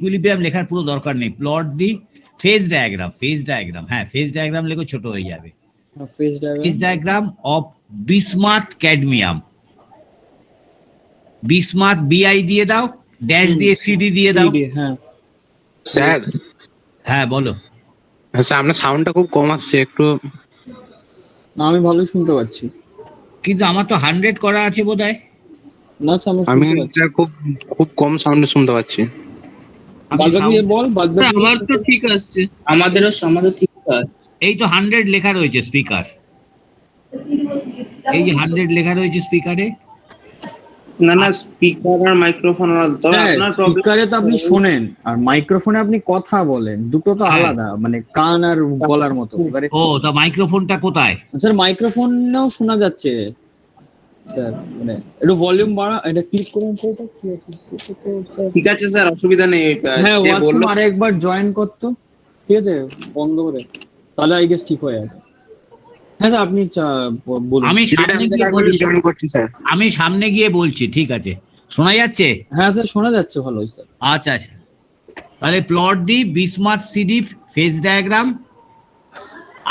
Equilibrium লেখার পুরো দরকার নেই। প্লট দি ফেজ ডায়াগ্রাম, হ্যাঁ ফেজ ডায়াগ্রাম লেখো, ছোট হয়ে যাবে। Phase diagram of bismuth cadmium. Bismuth বিআই দিয়ে দাও, ড্যাশ দিয়ে সিডি দিয়ে দাও। হ্যাঁ স্যার, হ্যাঁ বলো। আচ্ছা আপনার সাউন্ডটা খুব কম আসছে একটু। না আমি ভালোই শুনতে পাচ্ছি। কিন্তু আমার তো 100 করা আছে বোধহয়। না স্যার আমি স্যার খুব কম সাউন্ডে শুনতে পাচ্ছি। আমার তো ঠিক আসছে। আমাদের ঠিক আছে। এই তো 100 লেখা রয়েছে স্পিকার, এই যে 100 লেখা রয়েছে স্পিকারে। না স্পিকার আর মাইক্রোফোন আলাদা। আপনার স্পিকারে তো আপনি শোনেন আর মাইক্রোফোনে আপনি কথা বলেন, দুটো তো আলাদা, মানে কান আর গলার মতো। ও তা মাইক্রোফোনটা কোথায়? স্যার মাইক্রোফোনেও শোনা যাচ্ছে স্যার, মানে একটু ভলিউম বাড়া, এটা ক্লিক করুন তো। এটা কি আছে? ঠিক আছে স্যার, অসুবিধা নেই। হ্যাঁ হোয়াটসঅ্যাপ আরেকবার জয়েন করতো, ঠিক আছে, বন্ধ করে, তাহলে আই গেস ঠিক হয়ে যাবে। হ্যাঁ স্যার আপনি বলুন। আমি সামনে গিয়ে বলছি, ঠিক আছে, শোনা যাচ্ছে? হ্যাঁ স্যার শোনা যাচ্ছে ভালোই স্যার। আচ্ছা আচ্ছা, তাহলে প্লট দি বিসমাথ সিডি ফেজ ডায়াগ্রাম।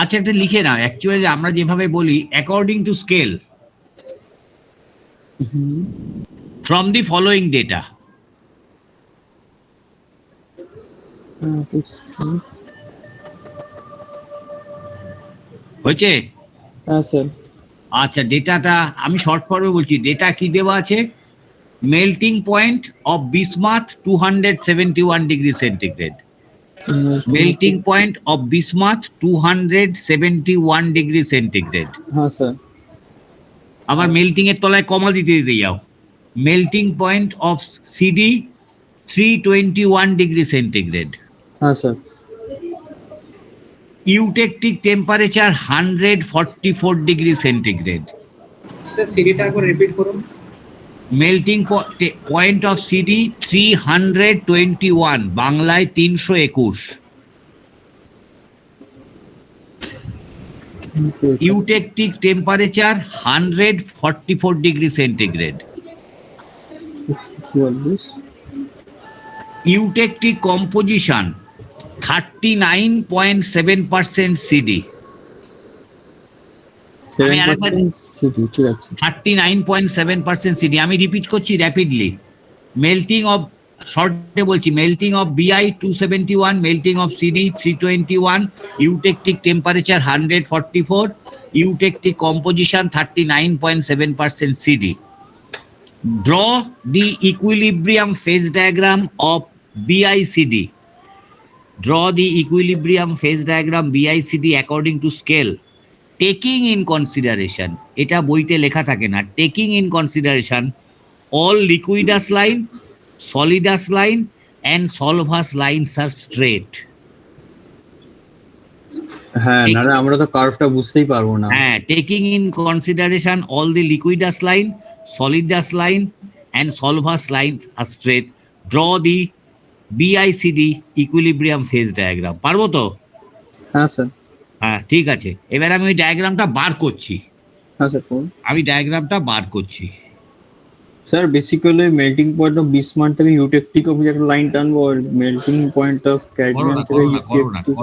আচ্ছা একটা লিখে নাও, অ্যাকচুয়ালি আমরা যেভাবে বলি according to scale from the following data. হয়েছে? হ্যাঁ স্যার। আচ্ছা ডেটাটা আমি শর্ট ফর্মে বলছি। ডেটা কি দেওয়া আছে? Melting point of bismuth 271 degree centigrade. Melting point of bismuth 271 degree centigrade. হ্যাঁ স্যার। আবার মেল্টিং এর তলায় কমা দিতে দিতে যাও। Melting point of CD 321 degree centigrade. হ্যাঁ sir. Eutectic temperature 144 degree centigrade. Sir সিডিটা একবার রিপিট করুন। মেল্টিং পয়েন্ট অফ সিডি 321, বাংলায় 321। Eutectic temperature 144 degree centigrade. Eutectic composition 39.7% CD. 39.7% CD. আমি রিপিট করছি র্যাপিডলি। মেল্টিং অফ, শর্টে বলছি, মেল্টিং অফ বিআই 271, melting of CD 321, eutectic temperature 144, eutectic composition 39.7% CD. Draw the equilibrium phase diagram of BICD. Draw the equilibrium phase diagram BICD according to scale, taking in consideration, এটা বইতে লেখা থাকে না, taking in consideration all liquidus line, solidus line and solvus lines are straight. হ্যাঁ না আমরা তো কার্ভটা বুঝতেই পারবো না। হ্যাঁ, taking in consideration all the liquidus line, solidus line and solvus lines are straight. Draw the BICD equilibrium phase diagram. পারবো তো? হ্যাঁ স্যার। হ্যাঁ ঠিক আছে, এবার আমি ওই ডায়াগ্রামটা বার করছি। হ্যাঁ স্যার। আমি ডায়াগ্রামটা বার করছি। Sir basically melting point of bismuth থেকে ইউটেকটিক অফ একটা লাইন টানবো, আর মেল্টিং পয়েন্ট অফ ক্যাডমিয়াম থেকে ইউটেকটিক।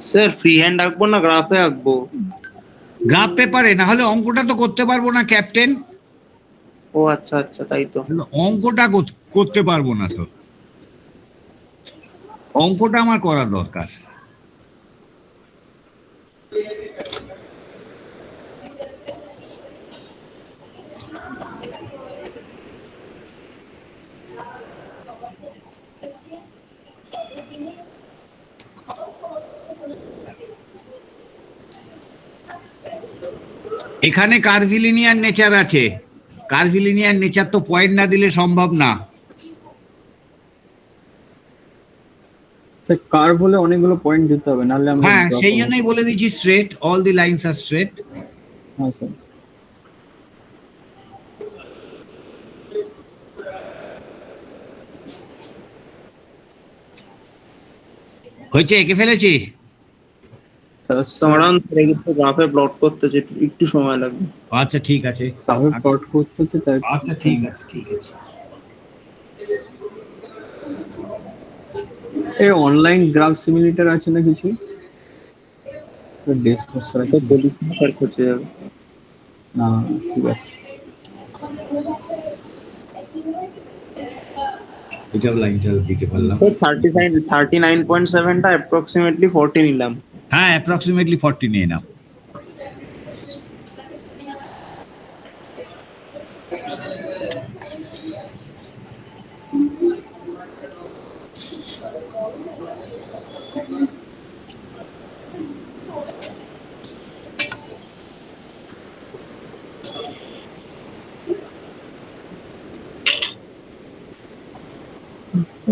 স্যার ফ্রি হ্যান্ড আঁকবো না গ্রাফে আঁকবো? গ্রাফ পেপারে, না হলে অঙ্কটা তো করতে পারবো না ক্যাপ্টেন। ও আচ্ছা আচ্ছা, তাই তো। অঙ্কটা করতে পারবো না তো, অঙ্কটা আমার করা দরকার। এখানে কার্ভিলিনিয়ার নেচার আছে, কার্ভিলিনিয়ার নেচার তো পয়েন্ট না দিলে সম্ভব না। স্যার কার্ভ হলে অনেকগুলো পয়েন্ট দিতে হবে, নাহলে আমরা। হ্যাঁ সেই জন্যই বলে দিচ্ছি straight, all the lines R straight. হ্যাঁ স্যার। হয়েছে, এঁকে ফেলেছি। সমাধান কিন্তু গ্রাফে প্লট করতে একটু সময় লাগবে। আচ্ছা ঠিক আছে, তারপর প্লট করতে হচ্ছে তাই। আচ্ছা ঠিক আছে, ঠিক আছে। এই অনলাইন গ্রাফ সিমুলেটর আছে না কিছু? ডেস্ক তো বলি স্যার করতে যাবে। না ঠিক আছে। এটাও লাইনটা দিতে পারলাম। স্যার 39.7টা অ্যাপ্রক্সিমেটলি 40 নিলাম। হ্যাঁ, অ্যাপ্রক্সিমেটলি 40 নিয়ে নাও।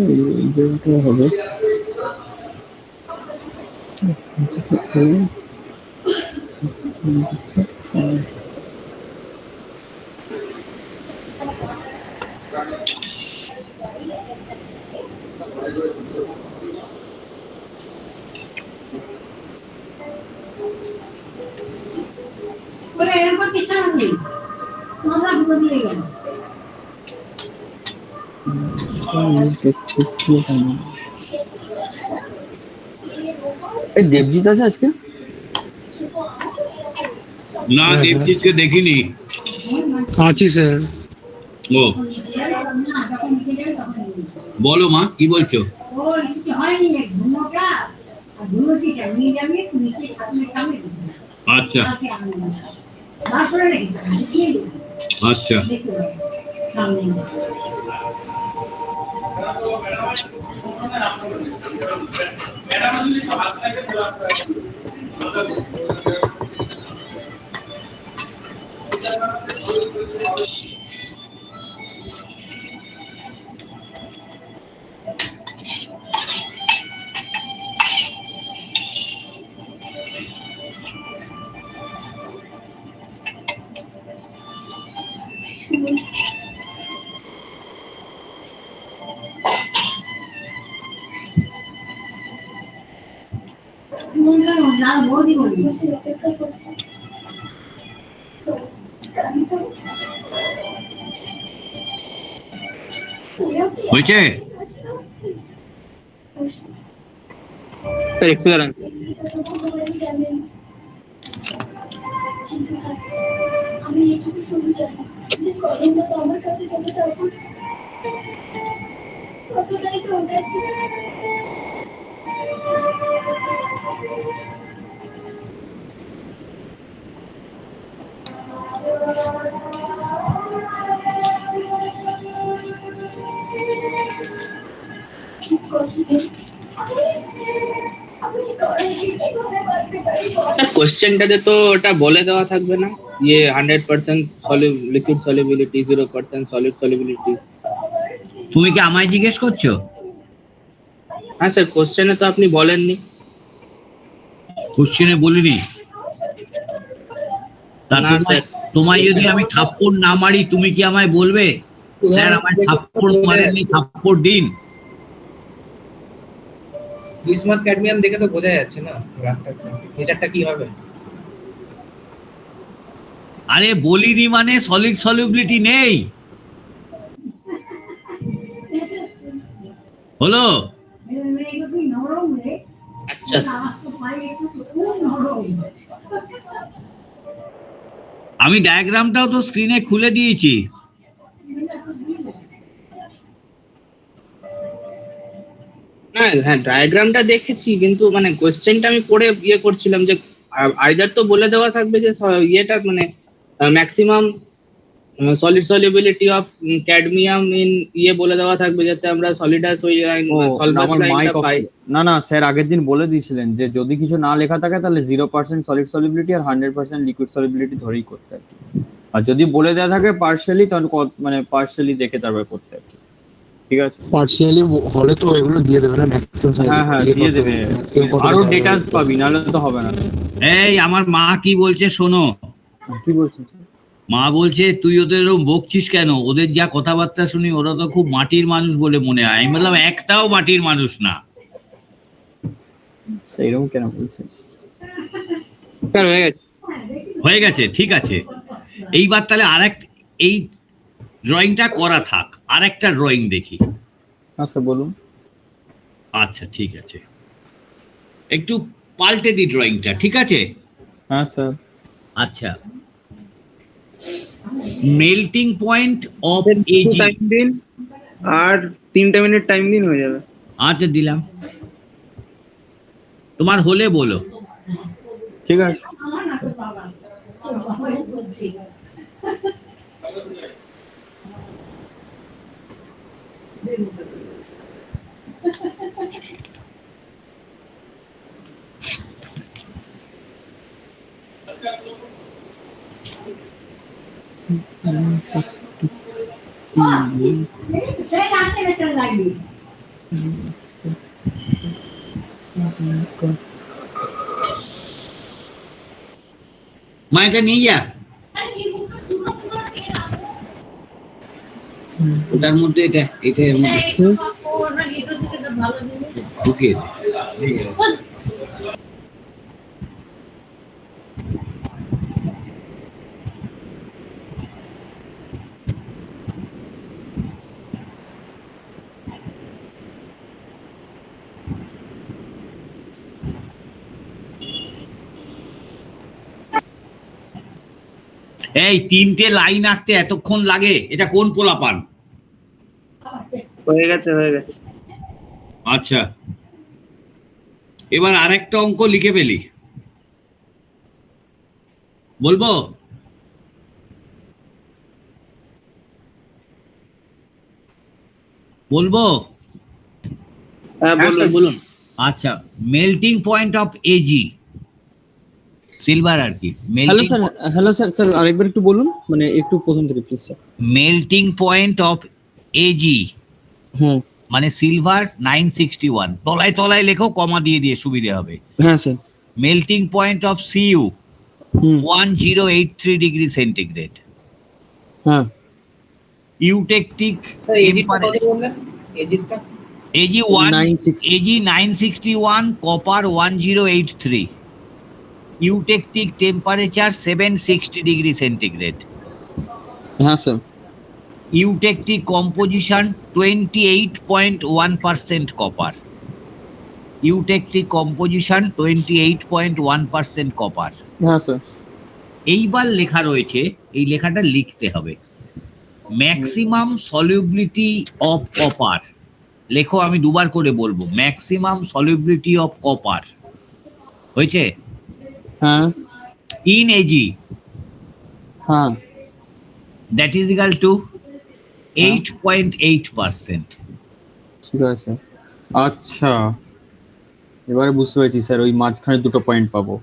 এইটা হবে। এই দেবজিৎ আছে আজকে? না, দেবজিৎকে দেখিনি। আছি স্যার। ও, বলো মা, কি বলছো? আচ্ছা আচ্ছা। হয়েছে? স্যার একটু দাঁড়ান। কোশ্চেনটাতে তো ওটা বলে দেওয়া থাকবে না, ইয়ে 100% লিকুইড সলিবিলিটি, 0% সলিড সলিবিলিটি। তুমি কি আমায় জিজ্ঞেস করছো? হ্যাঁ স্যার, কোশ্চেনে তো আপনি বলেননি। কোশ্চেনে বলিনি? তা না স্যার। তোমায় যদি আমি থাপ্পড় না মারি, তুমি কি আমায় বলবে স্যার আমায় থাপ্পড় মারেননি, থাপ্পড় দিন? বিসমাথ ক্যাডমিয়াম দেখে তো বোঝা যাচ্ছে না নেচারটা কি হবে। আরে বলিনি মানে সলিড সলিবিলিটি নেই, হলো? আচ্ছা আমি ডায়াগ্রামটাও তো স্ক্রিনে খুলে দিয়েছি। না, হ্যাঁ ডায়াগ্রামটা দেখেছি, কিন্তু মানে কোশ্চেনটা আমি পড়ে ইয়ে করছিলাম যে আইদার তো বলে দেওয়া থাকবে যে ইয়েটা মানে maximum solid solubility of cadmium in ইয়ে বলে দেওয়া থাকবে, যাতে আমরা সলিডাস ওই সলভাস আমার মাইক লাইনটা অফ পাই। না না স্যার আগের দিন বলে দিয়েছিলেন যে যদি কিছু না লেখা থাকে তাহলে 0% সলিড সলিবিলিটি আর 100% লিকুইড সলিবিলিটি ধরেই করতে আর কি। আর যদি বলে দেওয়া থাকে পার্শিয়ালি, তাহলে মানে পার্শিয়ালি দেখে তারপর করতে আর কি। ঠিক আছে, পার্সিয়ালি হলে তো এগুলো দিয়ে দেবে না ম্যাক্সিমাম। হ্যাঁ হ্যাঁ দিয়ে দেবে, আরো ডিটেইলস পাবি, নাহলে তো হবে না। এই আমার মা কি বলছে শোনো। কি বলছেন? মা বলছে তুই ওদের এরকম বকছিস কেন, ওদের যা কথাবার্তা শুনি ওরা তো খুব মাটির মানুষ বলে মনে হয়। আমি বললাম একটাও মাটির মানুষ না। সেইরকম কেন বলছেন? স্যার হয়ে গেছে। হয়ে গেছে, ঠিক আছে। এইবার তাহলে এই ড্রয়িংটা করা থাক, আরেকটা ড্রয়িং দেখি। আচ্ছা বলুন। আচ্ছা ঠিক আছে, একটু পাল্টে দি ড্রয়িংটা, ঠিক আছে? হ্যাঁ স্যার। আচ্ছা, melting point of AG. Time দিন আর 3 মিনিট টাইম দিন, হয়ে যাবে। আচ্ছা দিলাম, তোমার হলে বলো। ঠিক আছে। মা এটা নিয়ে যা, ওটার মধ্যে এটা এর মধ্যে ঢুকিয়ে দে। এই 3টে লাইন আঁকতে এতক্ষণ লাগে, এটা কোন পোলাপান? হয়ে গেছে, হয়ে গেছে। আচ্ছা, এবার আরেকটা অঙ্ক লিখে ফেলি, বলবো? বলবো? হ্যাঁ হ্যাঁ স্যার বলুন। বলুন। আচ্ছা, melting point of AG, silver আর কি। Hello sir, hello sir, sir আরেকবার একটু বলুন, মানে একটু প্রথম থেকে please sir. Melting point of AG হ্যাঁ মানে সিলভার 961, তলায় তলায় লেখো, কমা দিয়ে দিয়ে সুবিধে হবে। হ্যাঁ sir. Melting point of CU hmm 1083 degree centigrade. হ্যাঁ ইউটেকটিক স্যার এজিটটা কত বললেন? এজিটটা AG 961, copper 1083, eutectic temperature 760 degree centigrade, হ্যাঁ sir. Eutectic composition 28.1% copper, eutectic composition 28.1% copper. হ্যাঁ স্যার। এইবার লেখা রয়েছে, এই লেখাটা লিখতে হবে, ম্যাক্সিমাম সলিউবিলিটি অফ কপার। লেখো, আমি দুবার করে বলবো, ম্যাক্সিমাম সলিউবিলিটি অফ কপার হয়েছে হ্যাঁ ইন এজি, হ্যাঁ। That is equal to 8.8%। ঠিক আছে। আচ্ছা, এবারে বুঝতে পেরেছি স্যার, ওই মাঝখানে দুটো পয়েন্ট পাবো।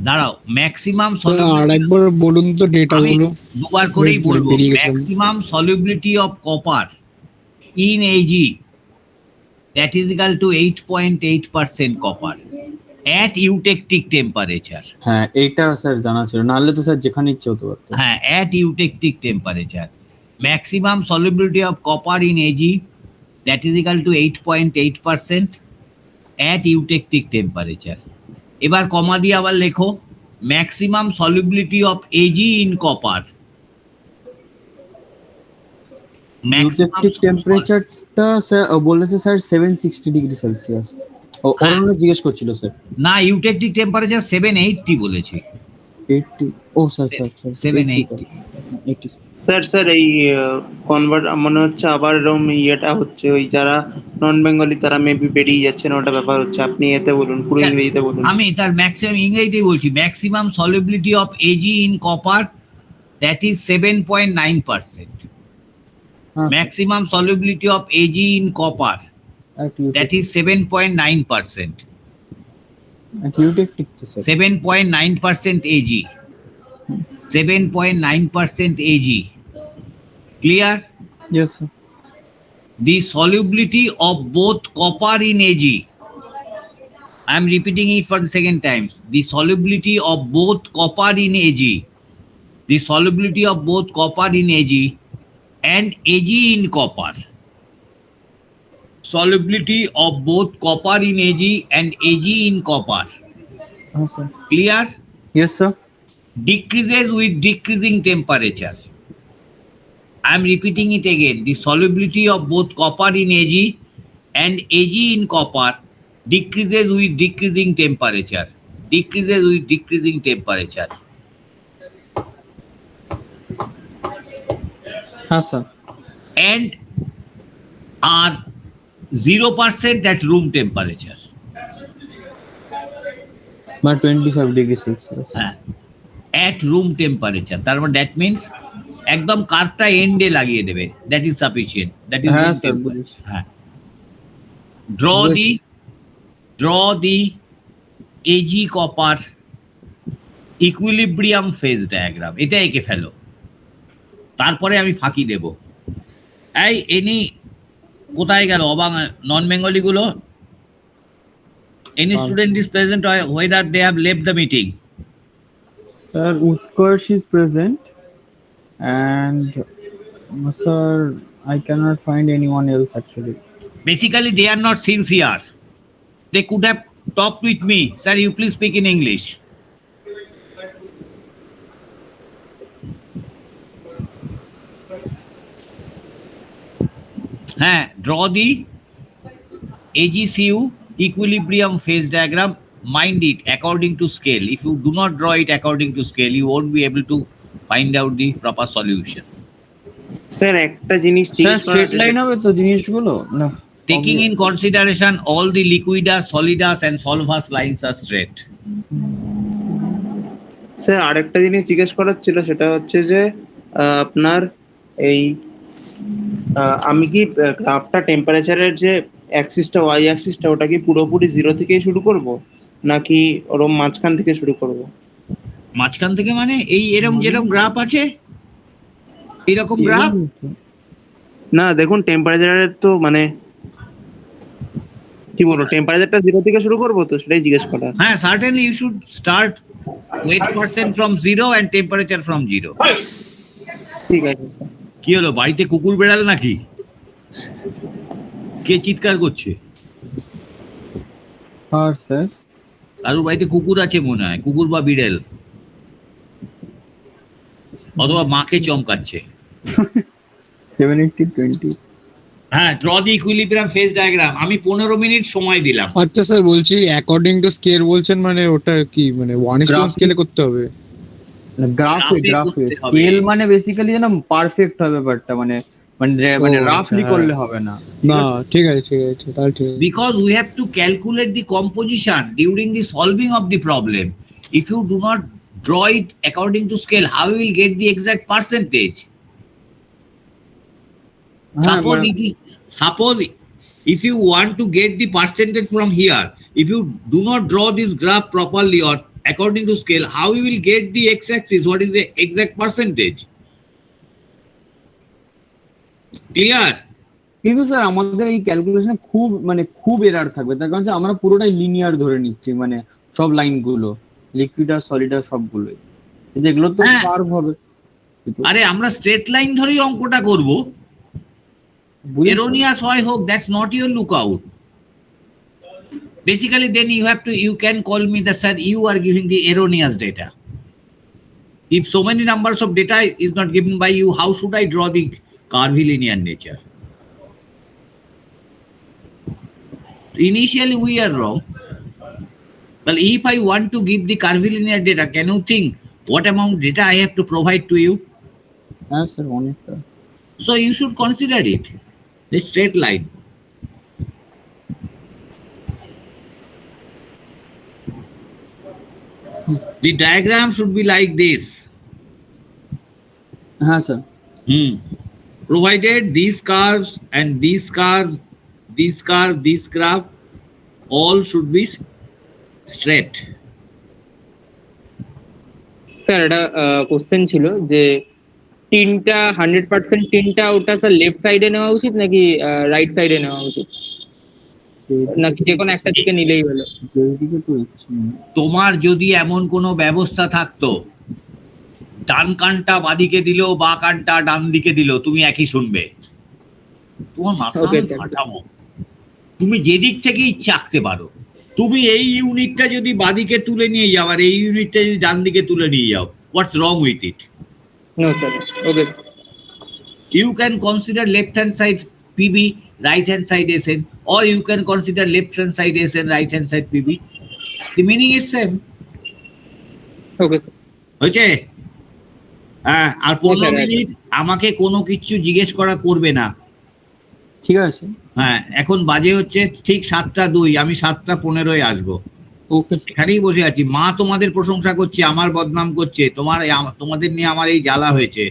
দাঁড়াও, ম্যাক্সিমাম আর একবার বলুন তো ডেটা আমি গুলো। দুবার করেই বলবো, বেরিয়ে গেছে। Maximum solubility of copper in AG, that is equal to 8.8% copper at eutectic temperature. হ্যাঁ এইটা স্যার জানা ছিল, নাহলে তো স্যার যেখানে ইচ্ছে হতে পারতো। হ্যাঁ, at eutectic temperature, maximum solubility of copper in Ag, that is equal to 8.8% at eutectic temperature. এবার কমা দিয়ে আবার লেখো, maximum solubility of Ag in copper, eutectic টেম্পারেচারটা স্যার বলেছে স্যার 760 ডিগ্রি সেলসিয়াস। ও অরণ্য জিজ্ঞেস করছিল স্যার। না, ইউটেকটিক টেম্পারেচার 780 বলেছি। 80, ও স্যার স্যার স্যার 780। 80 স্যার এই কনভার্ট মনে হচ্ছে আবার এরকম ইয়েটা হচ্ছে, ওই যারা নন বেঙ্গলি তারা মেবি বেরিয়ে যাচ্ছে না, ওটা ব্যাপার হচ্ছে। আপনি এতে বলুন, পুরো ইংরেজিতে বলুন। আমি তার ম্যাক্সিমাম ইংরেজিতে বলছি, maximum solubility of AG in copper, that is 7.9%। Maximum solubility of AG in copper, that is 7.9%। Eutectic তো sir 7.9% Ag, 7.9% Ag. Clear? Yes sir. The solubility of both copper in Ag, I am repeating it for the second time. The solubility of both copper in Ag, the solubility of both copper in Ag and Ag in copper solubility of both copper in Ag and Ag in copper. হ্যাঁ sir. Clear? Yes sir. Decreases with decreasing temperature. I am repeating it again. The solubility of both copper in Ag and Ag in copper decreases with decreasing temperature. Decreases with decreasing temperature. হ্যাঁ sir. And are 0% at room temperature. বা 25 degree Celsius. হ্যাঁ, at room temperature. তার মানে that means একদম কার্ভটা এন্ডে লাগিয়ে দেবে। That is sufficient. That is হ্যাঁ room স্যার temperature. বুঝেছি। হ্যাঁ। Draw the Ag copper equilibrium phase diagram. এটা এঁকে ফেলো। তারপরে আমি ফাঁকি দেব। এই এনি কোথায় গেল নন বেঙ্গলি গুলো? Any student is present or whether they have left the meeting? Sir, Utkarsh is present, and sir, I cannot find anyone else actually. Basically, they are not sincere. They could have talked with me. Sir, you please speak in English. Draw the AGCU equilibrium phase diagram. Mind it according to scale. If you do not draw it according to scale, you won't be able to find out the proper solution. Sir একটা জিনিস Sir, জিজ্ঞেস করা straight line হবে তো জিনিসগুলো? না। Taking in consideration all the liquidus, solidus and solvus lines are straight. Sir আরেকটা জিনিস জিজ্ঞেস করার ছিল, সেটা হচ্ছে যে আপনার এই আমি কি গ্রাফটা টেম্পারেচারের যে অ্যাক্সিসটা ওয়াই অ্যাক্সিসটা ওটা কি পুরোপুরি 0 থেকেই শুরু করব নাকি ওরম মাঝখান থেকে শুরু করব? মাঝখান থেকে মানে এই এরকম যেরকম গ্রাফ আছে এইরকম গ্রাফ? না দেখুন টেম্পারেচারের তো মানে কি বলবো, টেম্পারেচারটা 0 থেকে শুরু করব, তো সেটাই জিজ্ঞেস করা। হ্যাঁ, certainly you should start weight percent from 0 and temperature from 0. ঠিক আছে স্যার। কি হলো, বাড়িতে কুকুর বেড়াল নাকি? কে চিৎকার করছে? হ্যাঁ স্যার। আর বাড়িতে কুকুর আছে মনে হয়, কুকুর বা বিড়াল, অথবা মাকে চমকাচ্ছে। 780 20। হ্যাঁ, draw the equilibrium phase diagram. আমি 15 মিনিট সময় দিলাম। আচ্ছা স্যার, বলছি অ্যাকর্ডিং টু স্কেল বলছেন, মানে ওটা কি মানে 1:1 স্কেলে করতে হবে? গ্রাফে করতে হবে। স্কেল মানে বেসিক্যালি যেন পারফেক্ট হবে ব্যাপারটা, মানে মানে ও, রাফলি আচ্ছা, করলে হবে না। না ঠিক আছে তাহলে ঠিক আছে। Because we have to calculate the composition during the solving of the problem. If you do not draw it according to scale, how you will get the exact percentage? Suppose if you want to get the percentage from here, if you do not draw this graph properly or according to scale, how you will get the x-axis? What is the exact percentage? Clear? কিন্তু sir আমাদের এই ক্যালকুলেশনে খুব error থাকবে, তার কারণ হচ্ছে আমরা পুরোটাই লিনিয়ার ধরে নিচ্ছি, মানে সব লাইনগুলো লিকুইডাস সলিডাস সবগুলোই, যেগুলো তো হ্যাঁ। কার্ভ হবে। আরে আমরা স্ট্রেট লাইন ধরেই অঙ্কটা করব। Erroneous হয় হোক, that's not your lookout. Basically, then you can call me that sir, you are giving the erroneous data. If so many numbers of data is not given by you, how should I draw the curvilinear nature? Initially, we are wrong. Well, if I want to give the curvilinear data, can you think what amount data I have to provide to you? হ্যাঁ sir অনেকটা। So you should consider it. A straight line. The diagram should be like this. হ্যাঁ sir. Provided these curves and these curves, this curve, this graph, all should be straight. Sir একটা question ছিল যে তিনটা 100% তিনটা ওটা sir left সাইডে নেওয়া উচিত নাকি রাইট সাইডে নেওয়া উচিত, নাকি যে কোনো একটা দিকে নিলেই হলো? যেদিকে তো ইচ্ছে নেই। তোমার যদি এমন কোনো ব্যবস্থা থাকতো, ডান কানটা বাদিকে দিল, বা কানটা ডান দিকে দিল, তুমি একই শুনবে। তোমার মাথা Okay, আমি ফাটাবো। তুমি যেদিক থেকে ইচ্ছে আঁকতে পারো। তুমি এই ইউনিটটা যদি বাদিকে তুলে নিয়ে যাও আর এই ইউনিটটা যদি ডান দিকে তুলে নিয়ে যাও, what's wrong with it? No sir. Okay. You can consider left hand side PB, right hand side SN, or you can consider left hand side SN, right hand side PB. The meaning is same. ওকে। হয়েছে? হ্যাঁ, আর 15 Okay, minute আমাকে কোনো কিছু জিজ্ঞেস করা করবে না। ঠিক আছে, হ্যাঁ, এখন বাজে হচ্ছে ঠিক 7:02, আমি 7:15 আসবো। ওকে। এখানেই বসে আছি। মা তোমাদের প্রশংসা করছে, আমার বদনাম করছে, তোমাদের নিয়ে আমার এই জ্বালা হয়েছে।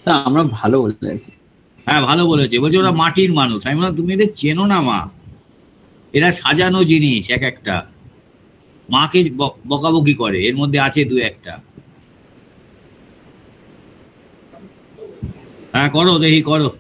স্যার আমরা ভালো বলতে আর কি। হ্যাঁ, ভালো বলেছে, বলছে ওরা মাটির মানুষ। আমি বললাম তুমি এদের চেনো না মা, এরা সাজানো জিনিস এক একটা। মাকে বকাবকি করে, এর মধ্যে আছে দু একটা। হ্যাঁ করো, দেখি করো।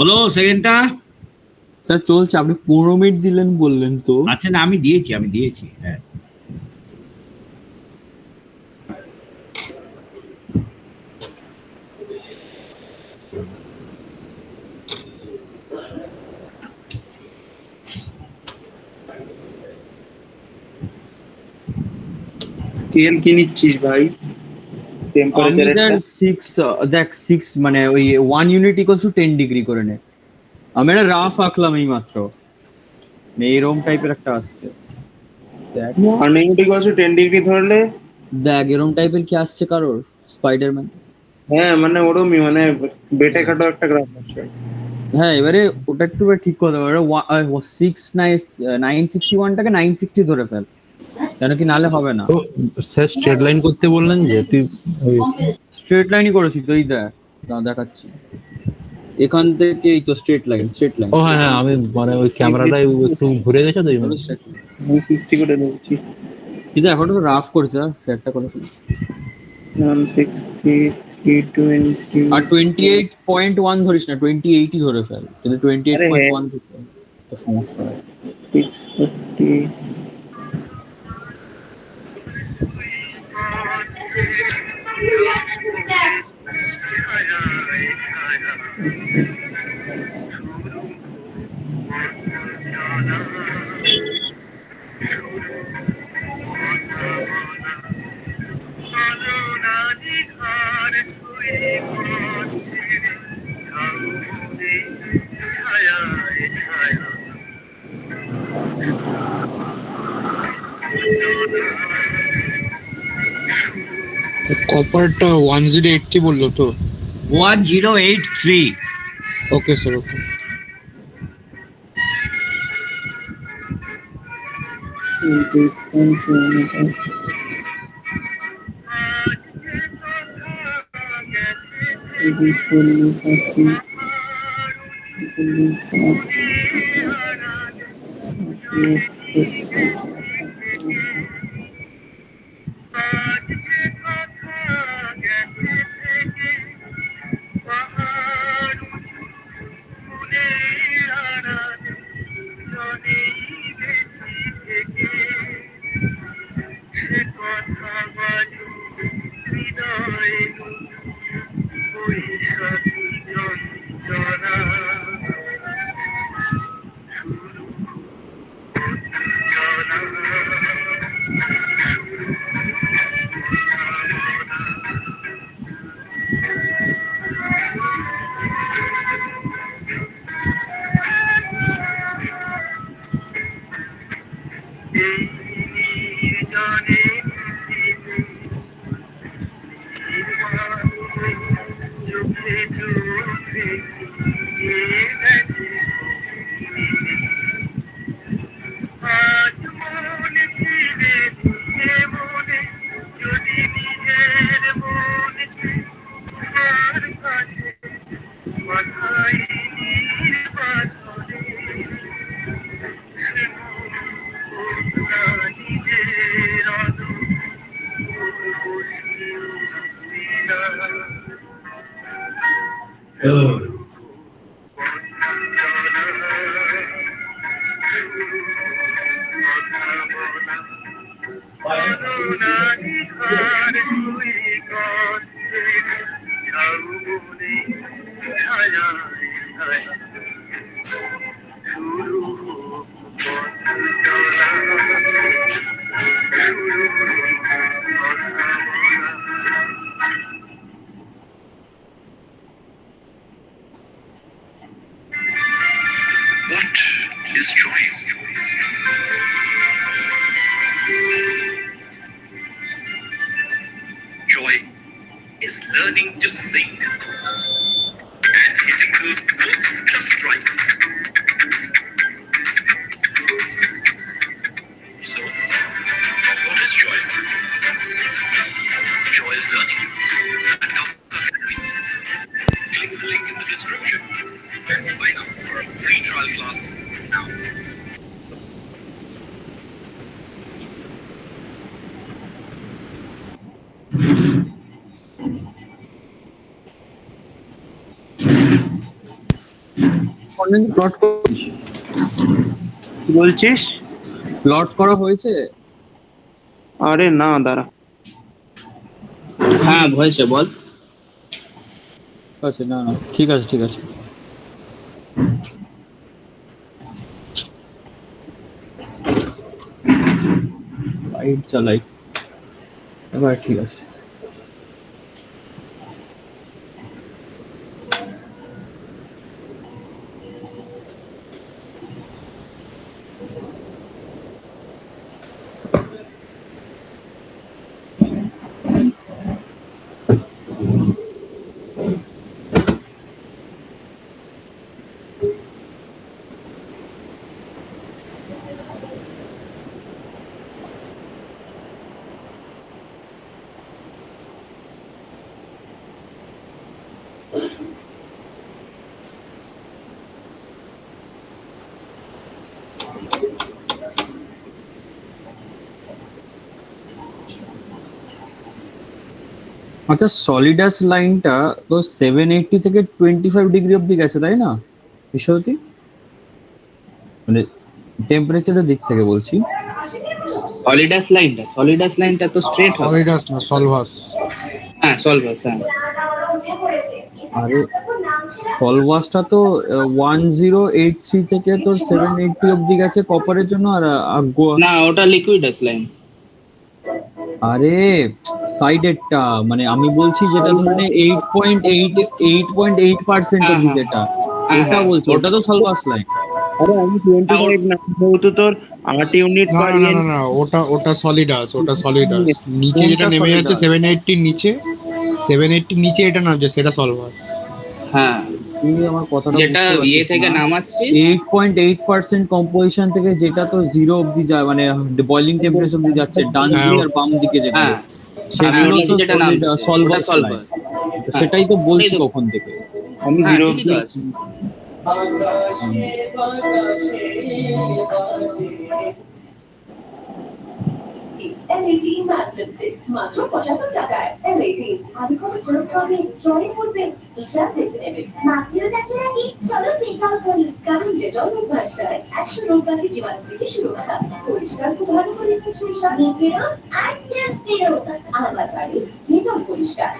বলো সেকেন্ডটা। স্যার চলছে, আপনি 15 মিনিট দিলেন বললেন তো। আচ্ছা না, আমি দিয়েছি। হ্যাঁ, স্কেল কি নিচ্ছিস ভাই? আমি টেম্পারেচার স্যার 6 দেখ 6 মানে ওই 1 ইউনিট ইকুয়ালস টু 10 ডিগ্রি করে নে। আমি একটা রাফ আঁকলাম এই মাত্র, এইরকম টাইপের একটা আসছে। দেখ 10 ডিগ্রি ধরলে, দেখ এরকম টাইপের কি আসছে কারোর স্পাইডারম্যান? হ্যাঁ মানে ওরমই, মানে বেটে কাটো একটা গ্রাফ আসছে। হ্যাঁ এবারে ওটা একটু ঠিক করতে হবে। 961 টাকে 960 ধরে ফেল, কেন কি নালে হবে না। তো স্যার স্ট্রেট লাইন করতে বললেন যে তুই স্ট্রেট লাইনই করেছি তো, এই দেখ দেখাচ্ছি এখান থেকে, এই তো স্ট্রেট লাইন। ও হ্যাঁ আমি মানে ওই ক্যামেরাটা একটু ঘুরে গেছে তো এই জন্য। আমি 50 করে দিচ্ছি। কিন্তু এখন তো রাফ করছে, ফ্ল্যাটটা করে ফেল। 160, 320 আর 28.1 ধরিস না, 28ই ধরে ফেল। যদি 28.1 ধরিস তো সমস্যা হয়। 640। কপারটা 1080 বললো তো। 1083। ওকে sir, okay. What is joy? Joy is learning to sing and hitting those notes just right. So, what is joy? Joy is learning at Kafka Academy. Click the link in the description and sign up for a free trial class now. Plot কি বলছিস? Plot করা হয়েছে? আরে না, দাঁড়া। হ্যাঁ হয়েছে, বল। আচ্ছা, না না, ঠিক আছে ঠিক আছে। লাইট চালাই এবার, ঠিক আছে। আচ্ছা, সলিডাস লাইনটা তো 780 থেকে 25 ডিগ্রি অবধি গেছে, তাই না বিশ্বজ্যোতি? মানে টেম্পারেচারের দিক থেকে বলছি। সলিডাস লাইনটা তো স্ট্রেট হবে। সলিডাস না, সলভাস। হ্যাঁ সলভাস, হ্যাঁ। আরে সলভাসটা তো 1083 থেকে তোর 780 অবধি গেছে কপারের জন্য। আর না, ওটা লিকুইডাস লাইন। আরে সাইডেরটা, মানে আমি বলছি যেটা ধরে 8.8% হ্যাঁ, অবধি, হ্যাঁ। যেটা হ্যাঁ, ওটা হ্যাঁ, বলছি, ওটা তো সলভাস লাইন। আরে আমি 25 না, যেহেতু তোর 8 ইউনিট না পার না না না, ওটা সলিডাস, ওটা সলিডাস। নিচে যেটা কোনটা নেমে যাচ্ছে solidus? 780 নিচে, 780 নিচে এটা নামছে, সেটা সলভাস। হ্যাঁ, তুই আমার কথাটা যেটা বুঝতে ইয়ে পারছিস থেকে না? নামাচ্ছি। 8.8% কম্পোজিশন থেকে যেটা তো 0 অবধি যায়, মানে বয়লিং টেম্পারেচার অবধি যাচ্ছে, ডান হ্যাঁ, দিকে আর বাম দিকে যেগুলো, হ্যাঁ, সেগুলো নিচে তো যেটা নামছে, সলভাস ওটা লাইন। solvers। সেটাই তো বলছি এই তো। কখন থেকে। আমি হ্যাঁ, 0 ঠিকই তো আছে। LED Masterpiece মাত্র 75 টাকায়। LED আধিকত খরচ হবে, জলে পড়বে, হিসাব দেখে নেবে। মাত্র দেখার আগে চলো চিন্তা করি, কারণ যে জল অভ্যাস করে 100 রোগবাদী জীবাণু থেকে সুরক্ষা। পরিষ্কার খুব ভালো করে পরিষ্কার নিজেরও আর জাস্তিরও। আমার বাড়ি নিতল পরিষ্কার।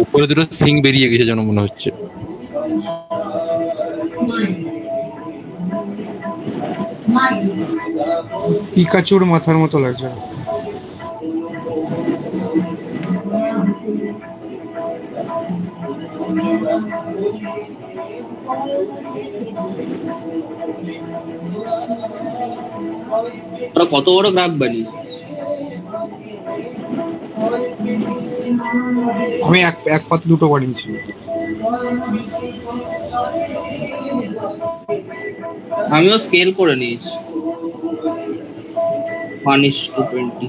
উপরে দুটো সিং বেরিয়ে গেছে যেন মনে হচ্ছে। পিকাচুর মাথার মতো লাগছে। ওরা কত বড় গ্রাফ বানিয়েছে। আমি এক পাত দুটো বানিয়েছি। আমিও স্কেল করে নিয়েছি 1:20।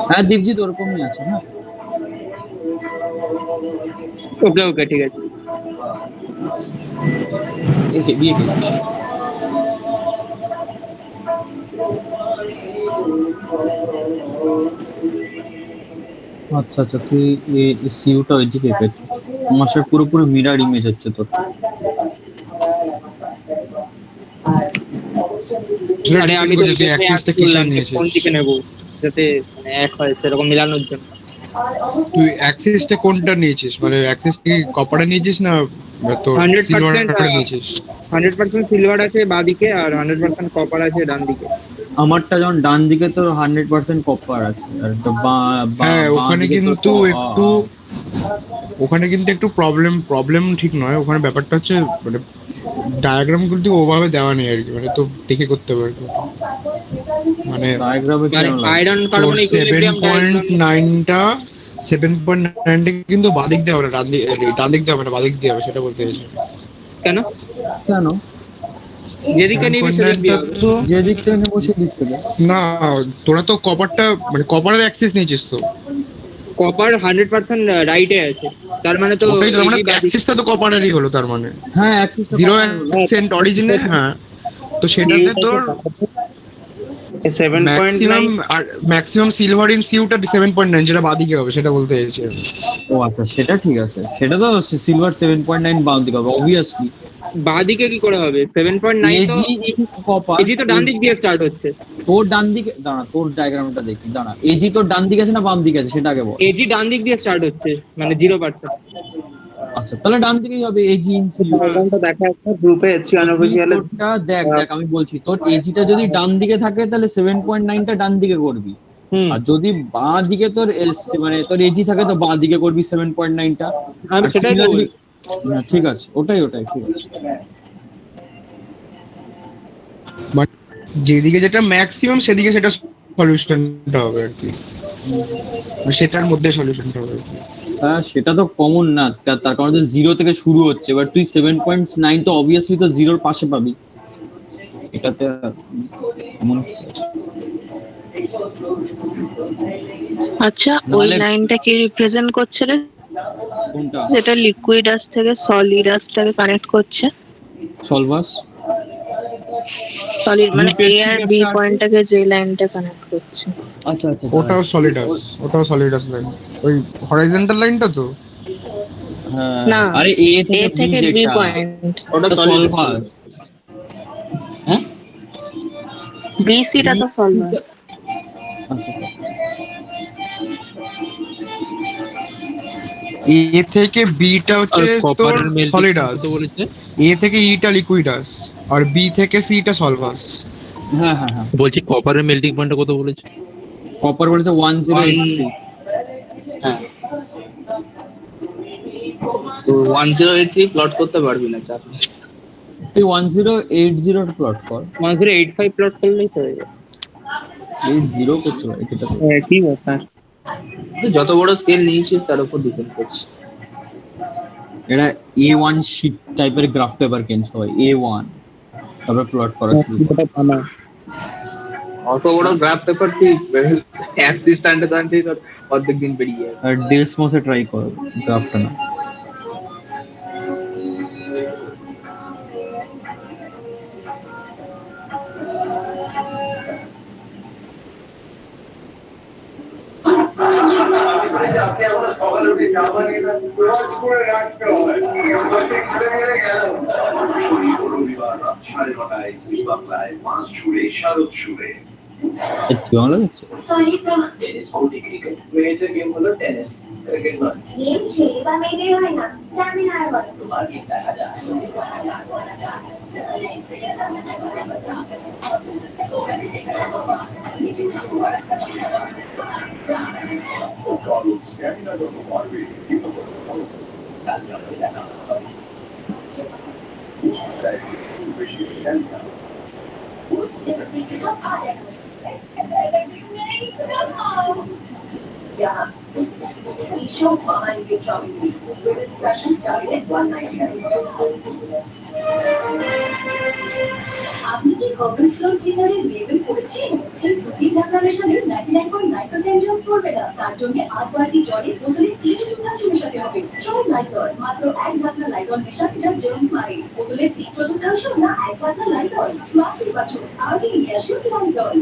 হ্যাঁ দীপজিৎ ওরকমই আছে না। ওকে ওকে ঠিক আছে। হেভি এগিয়েছিস। আচ্ছা আচ্ছা, তুই সিইউটা ওইদিকে এঁকেছিস। আমার সাথে পুরোপুরি মিরার ইমেজ হচ্ছে তোর। আরে আমি তো যদি অ্যাক্সেসটা কিসে নিয়েছিস? কোন দিকে নেব যাতে মানে এক হয় সেরকম মেলানোর জন্য। তুই অ্যাক্সেসটা কোনটা নিয়েছিস? মানে অ্যাক্সেস কি কপারে নিয়েছিস না তোর 100% সিলভারে নিয়েছিস? 100% সিলভার আছে বাঁদিকে আর 100% কপার আছে ডান দিকে। আমারটা যখন ডান দিকে তোর 100% কপার আছে, আর তো হ্যাঁ, ওখানে কিন্তু একটু প্রবলেম ঠিক নয়। ওখানে ব্যাপারটা হচ্ছে মানে ডায়াগ্রাম কিন্তু ওভাবে দেওয়া নেই আর কি, মানে তো দেখে করতে পারবে। মানে ডায়াগ্রামে আয়রন কার্বন ইকুইলিব্রিয়াম 7.9টা কিন্তু বাদিক দিয়ে হবে না, ডান দিক দিয়ে হবে না, বাদিক দিয়ে হবে, সেটা বলতে চাইছি। কেন কেন? যেদিকে নিবি সেদিক দিয়ে হবে। তো যে দিক থেকে নেবো সেদিক থেকে। না, তোরা তো কপারটা মানে কপারের অ্যাক্সেস নিয়েছিস তো। কপার 100% রাইটে আছে, তার মানে তো ওটাই তো মানে এই বাঁদিকে। অ্যাক্সেসটা তো কপারেরই হলো তার মানে। হ্যাঁ অ্যাক্সেস 0% অরিজিনে। হ্যাঁ, তো সেটাতে তোর 7.9 ম্যাক্সিমাম সিলভার ইন সিউটা 7.9, যেটা বাদিকে হবে সেটা বলতে চাইছি আমি। ও আচ্ছা, সেটা ঠিক আছে। সেটা তো সিলভার 7.9 বাম দিকে হবে অবভিয়াসলি। বাঁদিকে কি করে হবে? 7.9 তো এজি কপার। এজি তো ডান দিক দিয়ে স্টার্ট হচ্ছে। তোর ডান দিকে দাঁড়া, তোর ডায়াগ্রামটা দেখি দাঁড়া। এজি তোর ডান দিকে আছে না বাম দিকে আছে সেটা আগে বল। এজি ডান দিক দিয়ে স্টার্ট হচ্ছে মানে 0%। আচ্ছা তাহলে ডান দিকেই হবে এজি ইন সিউ। ডায়াগ্রামটা দেখা একটা গ্রুপে এসছি অনঅফিসিয়ালে। তোরটা দেখ আমি বলছি, তোর এজিটা যদি ডান দিকে থাকে তাহলে 7.9টা ডান দিকে করবি। আর যদি বাঁ দিকে তোর মানে তোর এজি থাকে তো বাঁ দিকে করবি 7.9টা। আমি সেটাই তো বলছি। ঠিক আছে, ওটাই ঠিক আছে। বাট যেদিকে যেটা ম্যাক্সিমাম সেদিকে সেটা সলিউশনটা হবে আর কি, সেটার মধ্যে সলিউশনটা হবে। হ্যাঁ সেটা তো কমন না, তার কারণে তো 0 থেকে শুরু হচ্ছে। এবার তুই 7.9 তো অবভিয়াসলি তো 0-র পাশে পাবি। এটাতে এমন আচ্ছা, ওই লাইনটা কি রিপ্রেজেন্ট করছে রে? কোনটা? যেটা লিকুইড আস থেকে সলিড আসটাকে কানেক্ট করছে। সলভাস সলিড মানে এ আর বি পয়েন্টটাকে যে লাইনটা কানেক্ট করছে। আচ্ছা আচ্ছা, ওটাও সলিডাস লাইন, ওই হরাইজন্টাল লাইনটা তো। হ্যাঁ না, আরে এ থেকে বি যেটা পয়েন্ট, ওটা সলভাস। হ্যাঁ বি সিটা তো সলভাস। এ থেকে বিটা হচ্ছে তোর সলিডাস, এ থেকে ইটা লিকুইডাস, আর বি থেকে সিটা সলভাস। হ্যাঁ বলছি কপারের মেল্টিং পয়েন্টটা কত বলেছে? কপার বলেছে 1083। হ্যাঁ 1083 প্লট করতে পারবি না চাপ। তুই 1080 প্লট কর। 1085 প্লট করলেই তো হয়ে যাবে। 80 করতে পারি এটা। কি ব্যাপার? যত বড় স্কেল নিয়েছিস তার উপর ডিপেন্ড করছে। এটা A1 শীট টাইপের গ্রাফ পেপার কেনছ হয় A1, তারপর প্লট করা শুরু কর। অত বড় গ্রাফ পেপার তুই অ্যাসিস্ট্যান্টে দাঁড়িয়ে তোর অর্ধেক দিন বেরিয়ে যাবে। আর ডেসমসে ট্রাই কর গ্রাফটা না। রবিবার রাত 9:30 জি বাংলায় মাস জুড়ে শারদ সুরে কি বাংলা দেখছো? সরি স্যার টেনিস কোর্টে ক্রিকেট মেয়েদের গেম হলো টেনিস ক্রিকেট নয় গেম ছেলে বা মেয়েদের হয় না জানি না আর বলো তোমার গেম দেখা যায় স্ট্যামিনা যত বাড়বে কাল যখন দেখা হবে বেশি stamina Yeah. We show behind the shopping with a discussion starting at 197. আপনি কি কন্ট্রোল জেনারেল লেভেল করেছেন? এই দুটি ঢাকনার সাথে 99.9% জল পড়বে না। তার জন্য 8 বালতি জলে বোতলে 3 চতুর্থাংশ মেশাতে হবে। সব লাইটল মাত্র 1 ঢাকনা লাইটল মেশাতে যা জল মারে। বোতলে 3 চতুর্থাংশ না 1 ঢাকনা লাইটল। স্মার্ট নির্বাচন আজই নিয়ে আসুন লাইটল।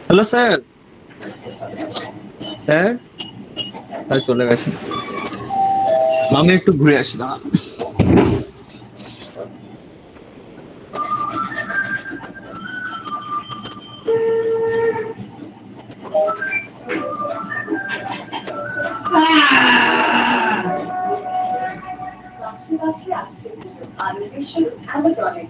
হ্যালো স্যার, স্যার স্যার চলে গেছে। আমি একটু ঘুরে আসি, দাঁড়া। বাক্সে বাক্সে আসছে আলোকের শুরু অ্যামাজনে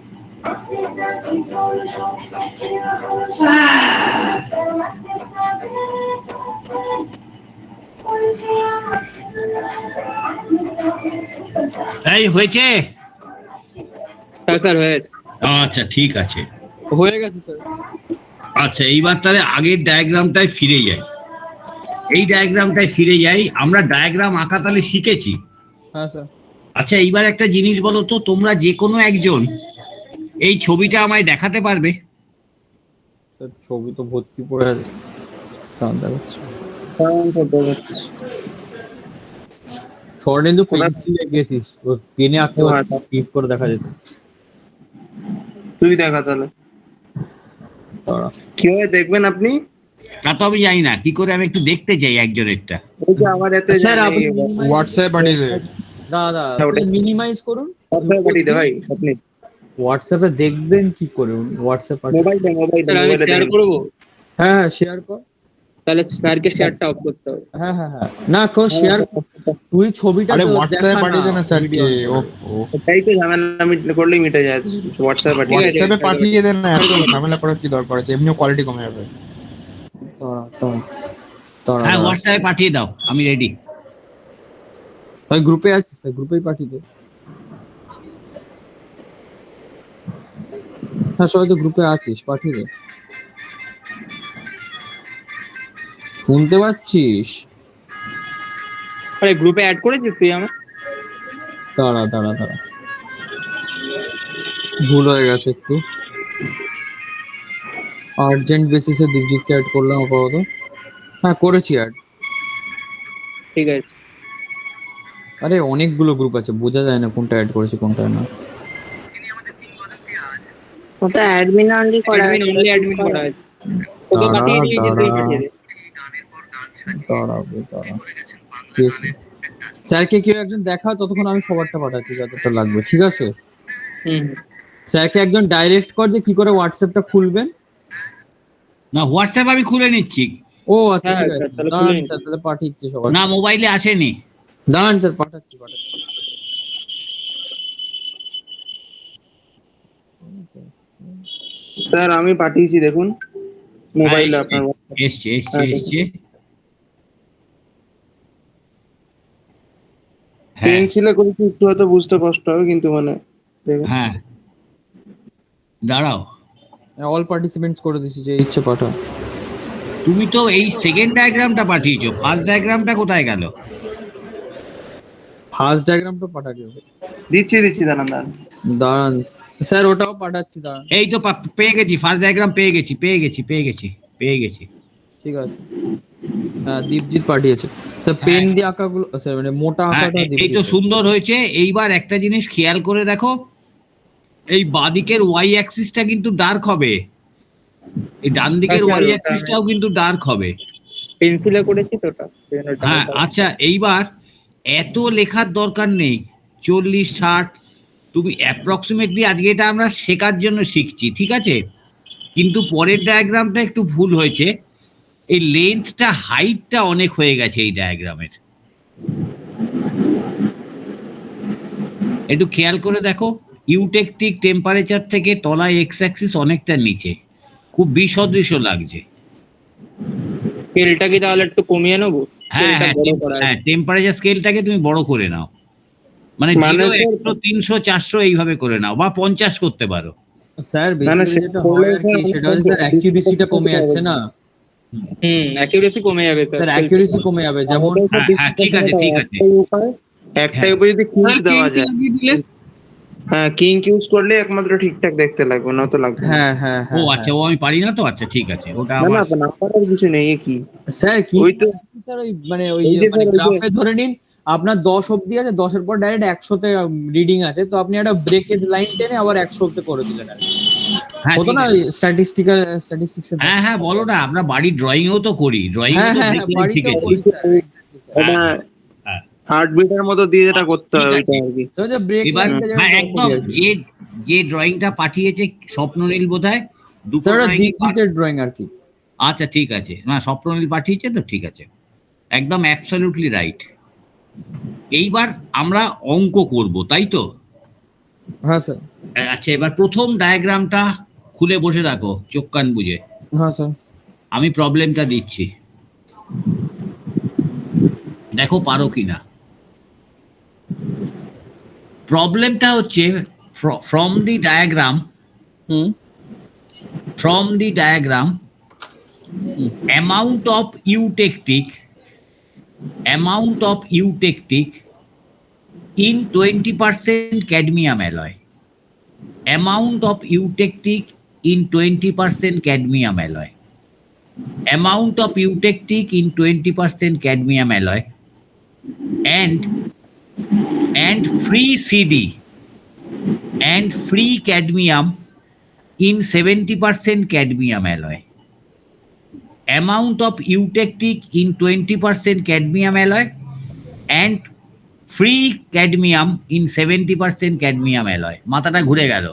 এই হয়েছে? স্যার হয়ে আচ্ছা ঠিক আছে। হয়ে গেছে স্যার। আচ্ছা এইবার তাহলে আগের ডায়াগ্রামটায় ফিরে যাই। এই ডায়াগ্রামটায় ফিরে যাই। আমরা ডায়াগ্রাম আঁকা তাহলে শিখেছি। হ্যাঁ স্যার। আচ্ছা এইবার একটা জিনিস বলো তো, তোমরা যে কোনো একজন এই ছবিটা আমায় দেখাতে পারবে? স্যার ছবি তো ভর্তি পড়ে আছে, দেখাচ্ছে। শর্টেন্দু পেন্সিল এঁকেছিস, পেনে আঁকতে পারছিস, টিপ করে দেখা যেত। তুই দেখা তাহলে দাঁড়া। কিভাবে দেখবেন আপনি? তা তো আমি জানি না, কি করে আমি একটু দেখতে চাই একজনেরটা। ওই যে আমার এতে স্যার আপনি হোয়াটসঅ্যাপ পাঠিয়ে দে। দাদা ওটা মিনিমাইজ করুন। হোয়াটসঅ্যাপে পাঠিয়ে দে ভাই আপনি। হোয়াটসঅ্যাপে দেখবেন কি করে? হোয়াটসঅ্যাপ পাঠিয়ে। মোবাইলে আমি শেয়ার করবো, হ্যাঁ হ্যাঁ শেয়ার কর। তাহলে স্যারকে শেয়ারটা অফ করতে হবে। হ্যাঁ হ্যাঁ হ্যাঁ, না কেউ শেয়ার, তুই ছবিটা আরে তো হোয়াটসঅ্যাপে দেখা পাঠিয়ে দে না স্যারকে। তাই তো ঝামেলা মিট করলেই মিটে যায়, হোয়াটসঅ্যাপে পাঠিয়ে দে। হোয়াটসঅ্যাপে পাঠিয়ে দেন না, এত ঝামেলা করার কি দরকার আছে? এমনিও কোয়ালিটি কমে যাবে। হ্যাঁ হোয়াটসঅ্যাপে পাঠিয়ে দাও, আমি রেডি। ভাই গ্রুপে আছিস, গ্রুপেই পাঠিয়ে দে। হ্যাঁ সবাই তো গ্রুপে আছিস, পাঠিয়ে দে। শুনতে পাচ্ছিস? আরে গ্রুপে অ্যাড করেছিস তুই আমার? দাঁড়া দাঁড়া দাঁড়া, ভুল হয়ে গেছে একটু। আর্জেন্ট বেসিসে দীপজিৎকে অ্যাড করলাম আপাতত। হ্যাঁ করেছি অ্যাড। ঠিক আছে। আরে অনেকগুলো গ্রুপ আছে, বোঝা যায় না কোনটা অ্যাড করেছি কোনটা না। ওটা অ্যাডমিন অনলি করা আছে। অ্যাডমিন করা আছে। তোকে পাঠিয়ে দিয়েছি, তুই পাঠিয়ে দে। দাঁড়াবে দাঁড়া, ঠিক আছে। স্যারকে কেউ একজন দেখা, ততক্ষণ আমি সবারটা পাঠাচ্ছি যতটা লাগবে, ঠিক আছে? হুম। স্যারকে একজন ডাইরেক্ট কর যে কি করে হোয়াটসঅ্যাপটা খুলবেন। না হোয়াটসঅ্যাপ আমি খুলে নিচ্ছি। ও আচ্ছা হ্যাঁ, ঠিক আছে, তাহলে দাঁড়ান খুলে স্যার, তাহলে পাঠিয়েছি সবাই। না মোবাইলে আসেনি। দাঁড়ান স্যার, পাঠাচ্ছি। স্যার আমি পাঠিয়েছি দেখুন মোবাইলে আপনার। এসছে এসছে এসছে। হ্যাঁ পেন্সিলে করেছি, একটু হয়তো বুঝতে কষ্ট হবে কিন্তু মানে দেখুন। হ্যাঁ দাঁড়াও, অল পার্টিসিপেন্টস করে দিছি, যে ইচ্ছে পাঠাও। তুমি তো এই সেকেন্ড ডায়াগ্রামটা পাঠিয়েছো, ফার্স্ট ডায়াগ্রামটা কোথায় গেল? ফার্স্ট ডায়াগ্রামটা পাঠাকে দিচ্ছি দাঁড়ান। দাঁড়ান স্যার, ওটাও পাঠাচ্ছি, দাঁড়ান। এই তো পেয়ে গেছি, ফার্স্ট ডায়াগ্রাম পেয়ে গেছি। ঠিক আছে, হ্যাঁ দীপজিৎ পাঠিয়েছে স্যার। পেন দিয়ে আঁকাগুলো স্যার, মানে মোটা আঁকাটা এই দীপজিৎ। তো সুন্দর হয়েছে। এইবার একটা জিনিস খেয়াল করে দেখো, এই বাঁদিকের ওয়াই অ্যাক্সিসটা কিন্তু ডার্ক হবে, এই ডান দিকের আচ্ছা, ওয়াই ওটা অ্যাক্সিসটাও কিন্তু ডার্ক হবে। পেন্সিলে করেছি তো ওটা। হ্যাঁ আচ্ছা, এইবার এত লেখার দরকার নেই, 40-60 তুমি অ্যাপ্রক্সিমেটলি, আজকে এটা আমরা শেখার জন্য শিখছি, ঠিক আছে? কিন্তু পরের ডায়াগ্রামটা একটু ভুল হয়েছে, এই লেন্থটা হাইটটা অনেক হয়ে গেছে এই ডায়াগ্রামের। একটু খেয়াল করে দেখো, ইউটেকটিক টেম্পারেচার থেকে তলায় এক্স অ্যাক্সিস অনেকটা নিচে, খুব বিসদৃশ্য লাগছে। স্কেলটা কি তাহলে একটু কমিয়ে নেবো? হ্যাঁ স্কেলটা হ্যাঁ, বড় করা আছে। হ্যাঁ টেম্পারেচার স্কেলটাকে তুমি বড় করে নাও, মানে 0, 100, 300, 400 এইভাবে করে নাও, বা 50 করতে পারো। স্যার না, না, বেসিক্যালি যেটা হয় আর কি, সেটা হচ্ছে স্যার অ্যাকিউরেসিটা কমে যাচ্ছে না অ্যাকিউরেসি কমে যাবে স্যার। স্যার, অ্যাকিউরেসি কমে যাবে। যেমন হ্যাঁ ঠিক আছে। একটাই উপর যদি কিং দেওয়া যায়, হ্যাঁ কিং ইউজ করলে একমাত্র ঠিকঠাক দেখতে লাগবে, না তো লাগবে না। হ্যাঁ হ্যাঁ ও হ্যাঁ আচ্ছা, ও আমি পারি না তো, আচ্ছা ঠিক আছে, ওটা না আমার নাম্বারের কিছু নেই, এ কি স্যার কি ওই তো স্যার, ওই মানে ওই এই যে মানে স্যার, ওই যে- গ্রাফে ধরে নিন আপনার 10 অবধি আছে, 10 এর পর ডাইরেক্ট 100 তে রিডিং আছে, তো আপনি একটা ব্রেকেজ লাইন টেনে আবার 100 তে করে দিলেন আর কি। হ্যাঁ হতো ঠিক না আছে। স্ট্যাটিস্টিক্স। হ্যাঁ হ্যাঁ, বলো না, আমরা বাড়ির ড্রয়িংও তো করি, ড্রয়িং হ্যাঁ তো হ্যাঁ দেখলেই বাড়িতে শিখেছি। করি স্যার, exactly স্যার। এটা হ্যাঁ। হার্টবিটের মতো দিয়ে যেটা করতে হয় ঠিক ওইটা আছে। আর কি। তো যে ব্রেক এবার লাইনটা হ্যাঁ একদম, যে ড্রয়িংটা পাঠিয়েছে স্বপ্ননীল বোধহয়, দুটো স্যার drawing ই দীপজিতের ড্রয়িং আর কি। আচ্ছা ঠিক আছে, না স্বপ্ননীল পাঠিয়েছে তো, ঠিক আছে, একদম অ্যাবসলিউটলি রাইট। এইবার আমরা অঙ্ক করব, তাই তো? হ্যাঁ স্যার। আচ্ছা, এবার প্রথম ডায়াগ্রামটা খুলে বসে রাখো, চোখ কান বুঝে। হ্যাঁ স্যার। আমি প্রবলেমটা দিচ্ছি, দেখো পারো কিনা। প্রবলেমটা হচ্ছে, from the diagram, amount of eutectic in 20% cadmium alloy, amount of eutectic in 20% cadmium alloy, amount of eutectic in 20% cadmium alloy, and free CD and free cadmium in 70% cadmium alloy. Amount of eutectic in 20% cadmium alloy and free cadmium in 70% cadmium alloy. মাথাটা ঘুরে গেল।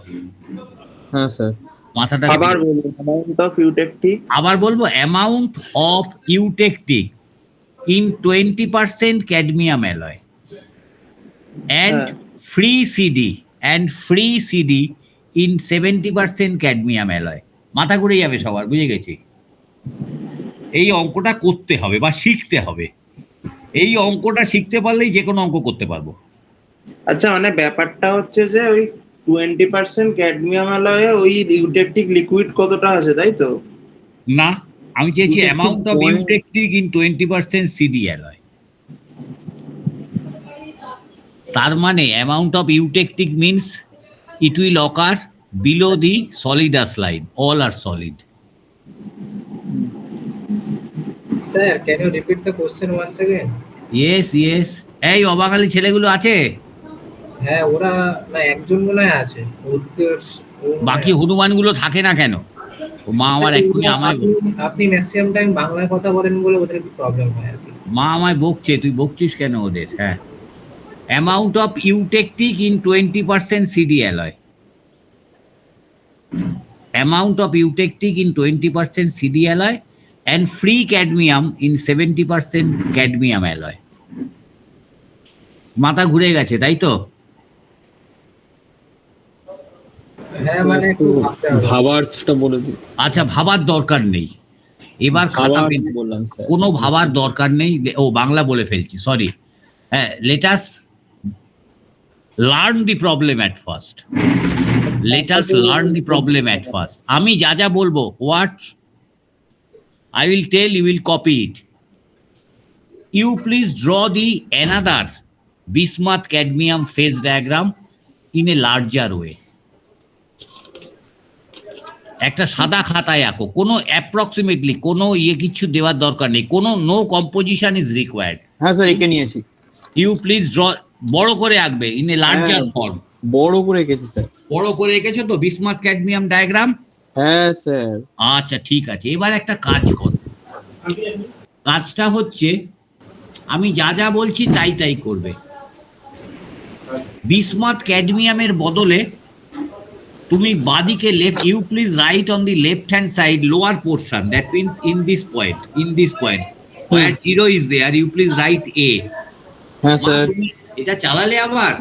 হ্যাঁ sir. মাথাটা আবার বলবো, amount of eutectic, আবার বলবো, amount of eutectic in 20% cadmium alloy and free CD in 70% cadmium alloy. মাথা ঘুরে যাবে সবার, বুঝে গেছি। এই অঙ্কটা করতে হবে বা শিখতে হবে, এই অঙ্কটা শিখতে পারলেই যে কোনো অঙ্ক করতে পারবো। আচ্ছা মানে ব্যাপারটা হচ্ছে যে ওই 20% ক্যাডমিয়াম অ্যালয়ে ওই ইউটেকটিক লিকুইড কতটা আছে, তাই তো? না, আমি চেয়েছি Eutectic amount of point- eutectic in 20% CD alloy. তার মানে amount of eutectic means it will occur below the solidus line, all are solid. Sir, can you repeat the question once again? Yes yes. এই অবাঙালি ছেলেগুলো আছে, হ্যাঁ ওরা না একজন মনে হয় আছে, ওদের বাকি হনুমানগুলো থাকে না কেন? ও মা আমার এক্ষুনি আমায় আপনি ম্যাক্সিমাম টাইম বাংলায় কথা বলেন বলে ওদের একটু প্রবলেম হয় আর কি। মা আমায় বকছে, তুই বকছিস কেন ওদের? হ্যাঁ, amount of eutectic in 20% CD alloy, amount of eutectic in 20% CD alloy and free cadmium in 70% cadmium alloy. মাথা ঘুরে গেছে, তাই তো? হ্যাঁ মানে একটু ভাবতে হবে। ভাবার্থটা বলে দিই। আচ্ছা, ভাবার দরকার নেই, এবার খাতা ভাবার্থ পেন্সিল বললাম স্যার। কোনো ভাবার দরকার নেই। ও বাংলা বলে ফেলছি, সরি। হ্যাঁ, let us learn the problem at first, Let us learn the problem at first. আমি যা যা বলবো, what I will tell, you will copy it. You please draw the another bismuth cadmium phase diagram in a larger way. একটা সাদা খাতায় আঁকো, কোনো approximately কোনো কিছু দেওয়ার দরকার নেই, কোনো নো কম্পোজিশন ইজ রিকোয়ার্ড। হ্যাঁ স্যার, এঁকে নিয়েছি। ইউ প্লিজ ড্র, বড় করে আঁকবে ইন এ লার্জার ফর্ম। বড় করে এঁকেছি স্যার। বড় করে এঁকেছো তো বিসমাথ ক্যাডমিয়াম ডায়াগ্রাম? হ্যাঁ স্যার। আচ্ছা ঠিক আছে, এবার একটা কাজ কর। কাজটা হচ্ছে আমি যা যা বলছি তাই তাই করবে। বিসমাথ ক্যাডমিয়ামের বদলে তুমি বাদিকে left, you please write on the left hand side lower portion, that means in this point where 0 is there, you please write A. হ্যাঁ স্যার। এটা চালালে আবার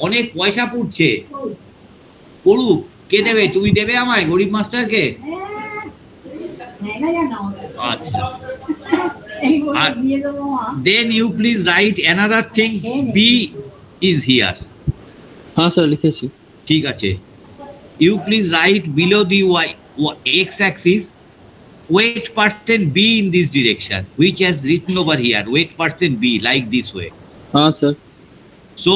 অনেক পয়সা পড়ছে। পড়ুক, কে দেবে? তুমি দেবে আমায়, গরিব মাস্টারকে? আচ্ছা, then you please write another thing, B is here. হ্যাঁ স্যার, লিখেছি। ঠিক আছে, you please write below the x axis weight percent B in this direction, which has written over here weight percent B like this way. হ্যাঁ sir. So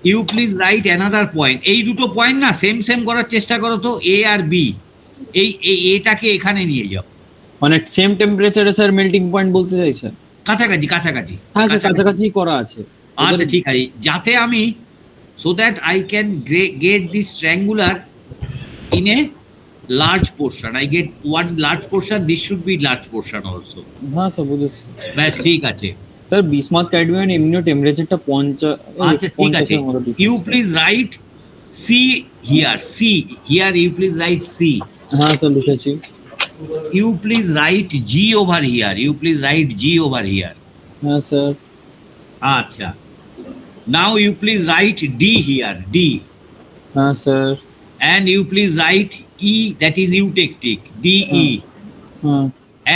you please write another point. এই দুটো point না same করার চেষ্টা করো তো, A R B। এই এটাকে এখানে নিয়ে যাও। মানে সেম টেম্পারেচারে স্যার মেল্টিং পয়েন্ট বলতে চাইছেন? কাছাকাছি। হ্যাঁ স্যার, কাছাকাছি করা আছে। আচ্ছা ঠিক আছে, যাতে আমি so that I can get this triangular in a large portion. I get one large portion, this should be large portion also. হ্যাঁ স্যার, বুঝেছি। ব্যাস ঠিক আছে। স্যার বিসমাথ ক্যাডমিয়াম এমনিও টেম্পারেচারটা 50। আচ্ছা ঠিক আছে, you please write C here, you please write C. হ্যাঁ স্যার, লিখেছি। You please write G over here, হ্যাঁ স্যার। আচ্ছা, now you please write D here, D. হ্যাঁ sir. And you please write E, that is eutectic, DE. হ্যাঁ।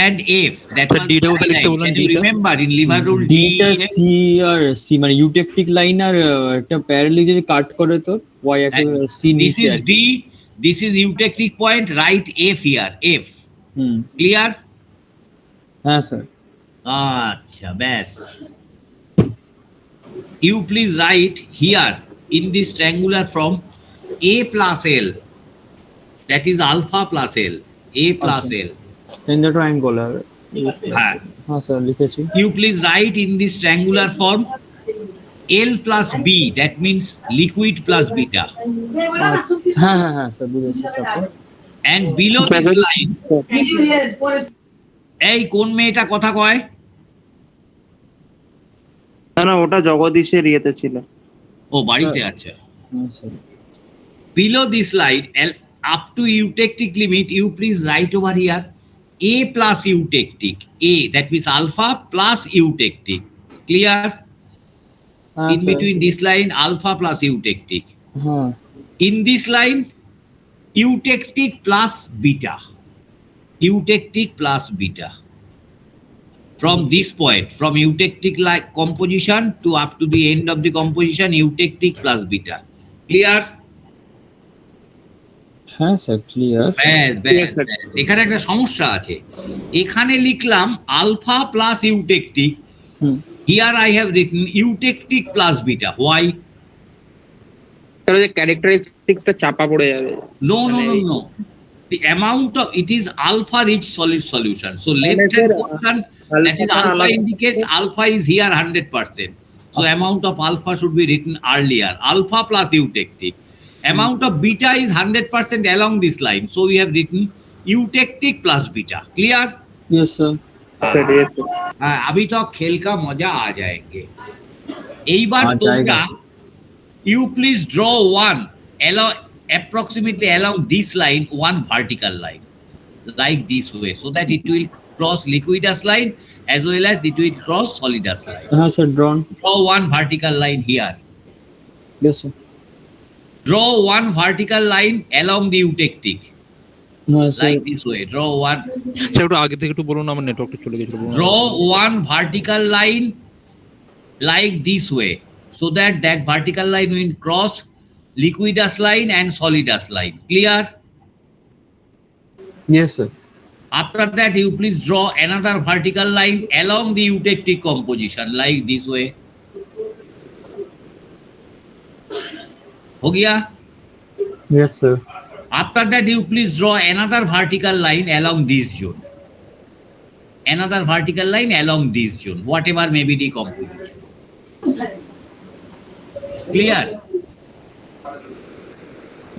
And F, that was D টা কোথায় লিখতে বললেন? can you D টা? remember in liver rule D টা DE? C আর C, মানে ইউটেকটিক লাইন আর একটা প্যারালি যদি কাট করে তো y অ্যাক্সিস C This নিচে is আর D, this is eutectic point, write F here, F. Hmm. Clear? হ্যাঁ স্যার। আচ্ছা ব্যাস। You please write here in this triangular form A plus L, that is alpha plus L, A plus L. In the triangle. হ্যাঁ, হ্যাঁ sir, লিখেছি। you please write in this triangular form L plus B, that means liquid plus beta. হ্যাঁ হ্যাঁ হ্যাঁ sir, বুঝেছি। তারপর And below this line, এই কোন মেয়েটা কথা কয়? না ওটা জগদীশের ইয়েতে ছিল। ও বাড়িতে আছে। হ্যাঁ sir. Below this line, up to eutectic limit, you please write over here A plus eutectic, A, that means alpha plus eutectic. Clear? হ্যাঁ In sir. between this line, alpha plus eutectic. হ্যাঁ। In this line, eutectic plus beta. Eutectic plus beta. From this point, from eutectic like composition to up to the end of the composition, eutectic plus beta. Clear? হ্যাঁ sir, clear. ব্যাস। এখানে একটা সমস্যা আছে, এখানে লিখলাম alpha plus eutectic, here I have written eutectic plus beta. Why? তাহলে যে ক্যারেক্টারিস্টিক্সটা চাপা পড়ে যাবে। No, the amount of it is alpha rich solid solution, so left hand portion, that is alpha indicates alpha is here 100%, so amount of alpha should be written earlier, alpha plus eutectic. Amount of beta is 100% along this line, so we have written eutectic plus beta. Clear? Yes sir. हाँ, अभी तो खेल का मजा आ जाएंगे। एक बार तुमरा you please draw one approximately along this line, one vertical line like this way, so that it will cross liquidus line as well as it will cross solidus line. हाँ sir, drawn। Draw one vertical line here. Yes sir। Draw one vertical line along the eutectic. हाँ sir. Like this way. Draw one. Sir একটু আগে থেকে একটু বলুন, আমার নেটওয়ার্কটা চলে গেছিল। Draw one vertical line like this way, so that vertical line will cross liquidus line and solidus line. Clear? Yes, sir. After that, you please draw another vertical line along the eutectic composition like this way. हो गया? Yes, sir. After that, you please draw another vertical line along this zone. Another vertical line along this zone, whatever may be the composition. Clear?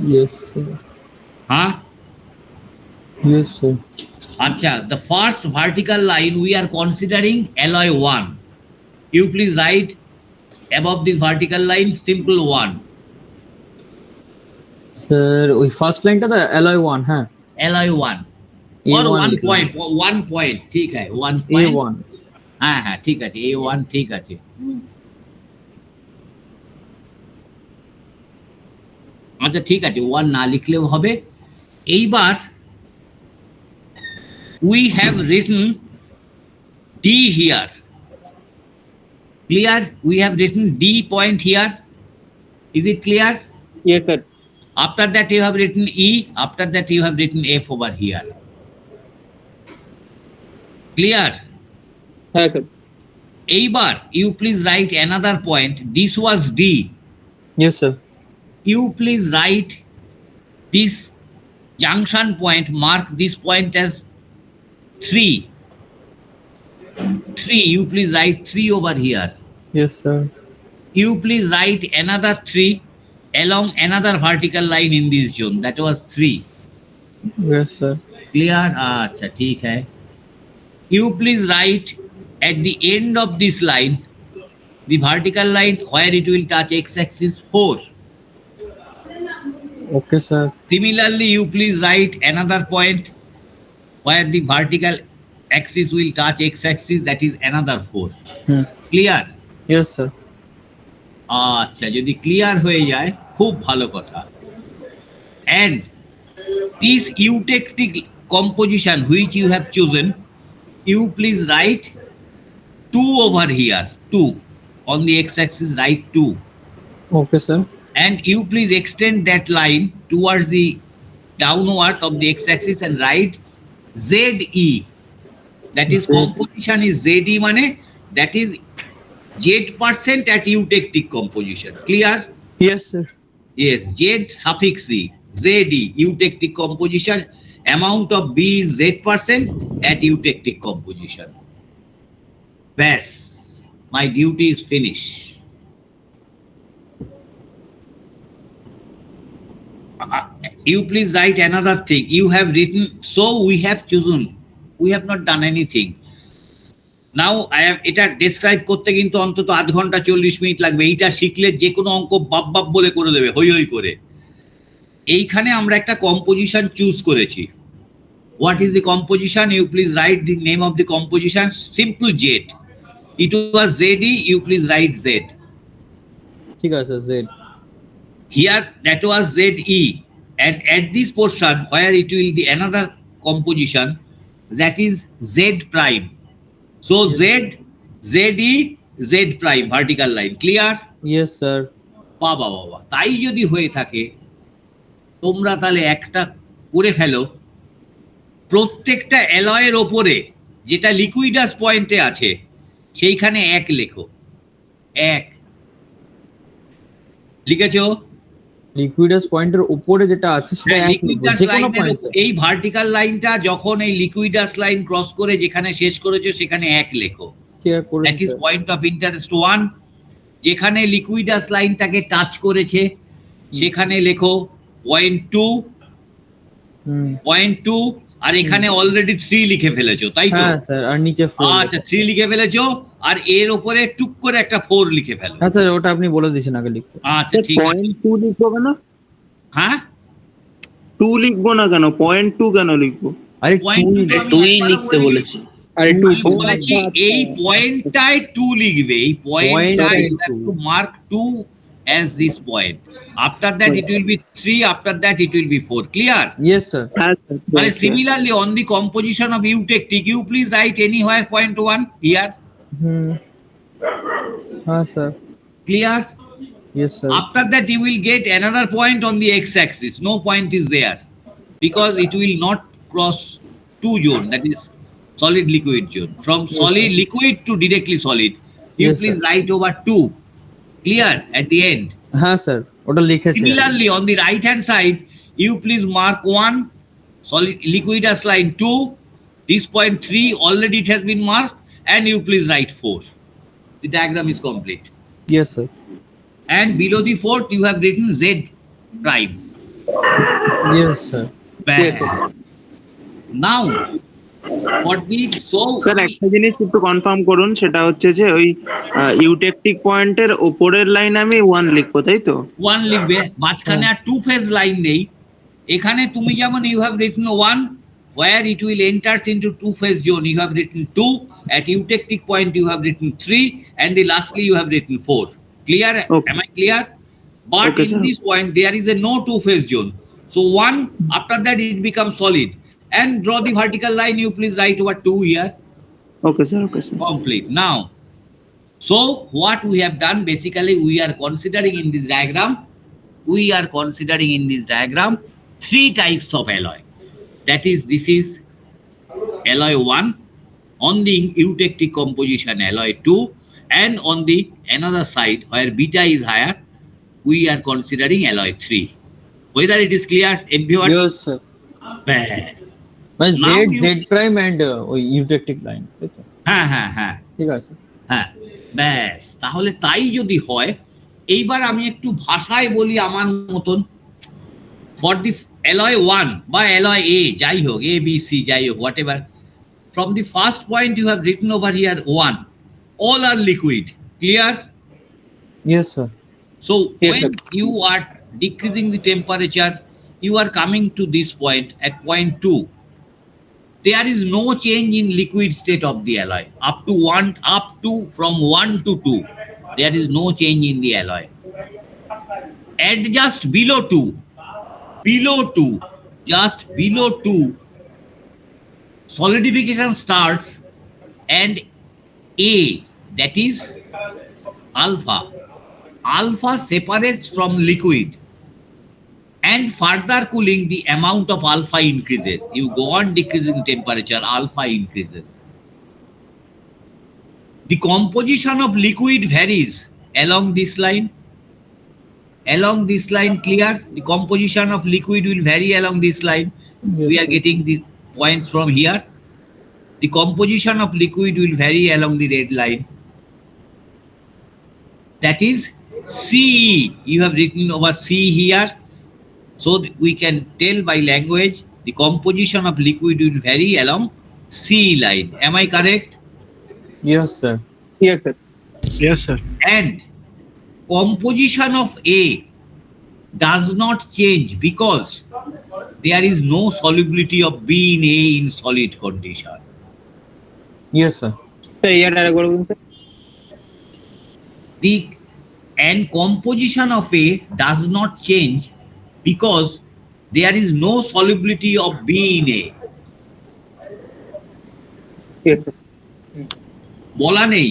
Yes, sir. Huh? Yes, sir. Acha, the first vertical line we are considering alloy 1. You please write above this vertical line simple 1. Sir, ওই first লাইনটা তো alloy 1, হ্যাঁ, alloy 1 or 1 point, 1 point, ठीक है, 1 point. A1. হ্যাঁ হ্যাঁ ঠিক আছে, A1 ঠিক আছে। আচ্ছা ঠিক আছে, 1 না লিখলেও হবে। এইবার we have written D here. Clear? We have written D point here. Is it clear? Yes, sir. After that you have written E. After that you have written F over here. Clear? Yes, sir. এইবার you please write another point. This was D. Yes, sir. You please write this junction point, mark this point as 3. 3, you please write 3 over here. Yes, sir. You please write another 3 along another vertical line in this zone. That was 3. Yes, sir. Clear? Acha, theek hai. You please write at the end of this line, the vertical line where it will touch x-axis 4. Okay, sir. Similarly, you please write another point where the vertical axis will touch x-axis, that is another 4. Clear? Yes, sir. আচ্ছা, যদি clear হয়ে যায় খুব ভালো কথা। And this eutectic composition which you have chosen, you please write 2 over here, 2 on the x-axis, write 2. Okay, sir. And you please extend that line towards the downward of the x-axis and write ZE. That is composition is ZE mane, that is Z% at eutectic composition. Clear? Yes, sir. Yes, Z suffix E, ZE, eutectic composition. Amount of B is Z% at eutectic composition. Bas, my duty is finished. You please write another thing. You have written, so we have chosen. We have not done anything. Now I have এটা describe করতে কিন্তু অন্তত আধ ঘন্টা 40 minute লাগবে। এইটা শিখলে যে কোনো অঙ্ক বাপ বাপ বলে করে দেবে, হই হই করে। এইখানে আমরা একটা কম্পোজিশন চুজ করেছি। What is the composition? You please write the name of the composition. Simple Z. It was ZE. You please write Z. ঠিক আছে, Z. Here that was ZE, and at this portion where it will be another composition, that is Z prime. So Z, ZE, Z prime vertical line. Clear? Yes, sir. বাবা বাবা, তাই যদি হয়ে থাকে তোমরা তাহলে একটা করে ফেলো, প্রত্যেকটা অ্যালয়ের ওপরে যেটা লিকুইডাস পয়েন্টে আছে সেইখানে 1 লেখো। 1 লিখেছো? লিকুইডাস পয়েন্টের উপরে যেটা আছে সেটা এক লিকুইডাস যে কোনো লাইনের পয়েন্ট। এই ভার্টিক্যাল লাইনটা যখন এই লিকুইডাস লাইন ক্রস করে যেখানে শেষ করেছো সেখানে 1 লেখো। ঠিক আছে, that is point of interest 1। যেখানে লিকুইডাস লাইনটাকে টাচ করেছে সেখানে লেখো 0.2, 0.2, আর এখানে অলরেডি 3 লিখে ফেলেছো, তাই তো? হ্যাঁ স্যার, আর নিচে 4। আচ্ছা, 3 লিখে ফেলেছো, আর এর উপরে টুক করে একটা 4 লিখে ফেলো। হ্যাঁ স্যার, ওটা আপনি বলে দিয়েছেন আগে লিখতে। আচ্ছা ঠিক আছে। 0.2 লিখবো কেন? হ্যাঁ, 2 লিখবো না কেন? 0.2 কেন লিখবো? আরে 2 লিখতে বলেছি। আরে 2 বলেছি, এই পয়েন্টটায় 2 লিখবে। এই পয়েন্টটায় you have to mark 2 as this point. After that it will be 3, after that it will be 4. Clear? Yes sir. মানে similarly on the composition of eutectic, you please write anywhere 0.1 here. হ্যাঁ sir. Clear? Yes, sir. After that, you will get another point on the x-axis. No point is there because it will not cross two zone, that is solid liquid zone. From solid liquid to directly solid, you Yes, please sir. write over 2. Clear at the end. হ্যাঁ sir ওটা লিখেছি Similarly, on the right hand side, you please mark 1, solid liquid as line 2, this point 3 already it has been marked, and you please write 4. The diagram is complete. Yes sir And below the 4th, you have written Z prime. Yes sir Yes, sir. Now, for the sir একটা জিনিস একটু confirm করুন, সেটা হচ্ছে যে ওই eutectic পয়েন্টের ওপরের লাইন আমি 1 লিখবো, তাই তো? 1 লিখবে, মাঝখানে আর 2 ফেজ লাইন নেই। এখানে তুমি যেমন you have written 1 where it will enters into 2 phase zone, you have written 2, at eutectic point you have written 3, and the lastly you have written 4. Clear? Okay. Am I clear? But Okay, in sir. this point there is a no 2 phase zone. So 1, after that it becomes solid. And draw the vertical line, you please write over 2 here. Okay sir, okay sir. Complete. Now, so what we have done, basically we are considering in this diagram, three types of alloy. That is, this is alloy 1, on the eutectic composition alloy 2, and on the another side where beta is higher, we are considering alloy 3. Whether it is clear, everyone? Yes sir Bas. মানে Now Z you- Z prime and ওই eutectic line তাই তো হ্যাঁ ঠিক আছে হ্যাঁ, ব্যাস। তাহলে তাই যদি হয়, এইবার আমি একটু ভাষায় বলি আমার মতন। ফর দি অ্যালয় 1 বা অ্যালয় এ, যাই হোক, এ বি সি যাই হোক, whatever, from the first point you have written over here 1, all are liquid. Clear? Yes sir So Yes, when sir. you are decreasing the temperature, you are coming to this point at point 2. There is no change in liquid state of the alloy up to from 1 to 2. There is no change in the alloy. At just below 2, just below 2, solidification starts, and A, that is alpha separates from liquid, and further cooling, the amount of alpha increases. You go on decreasing temperature, alpha increases. The composition of liquid varies along this line. Clear? The composition of liquid will vary along this line. We are getting the points from here. The composition of liquid will vary along the red line. That is CE. You have written over C here. So we can tell by language the composition of liquid will vary along C line. Am I correct? Yes sir Yes, sir. Yes, sir. And composition of A does not change because there is no solubility of B in A in solid condition. Yes sir Sir, ইয়ার আরেকবার বলুন sir. And composition of A does not change because there is no solubility of B in A. Yes, sir. বলা নেই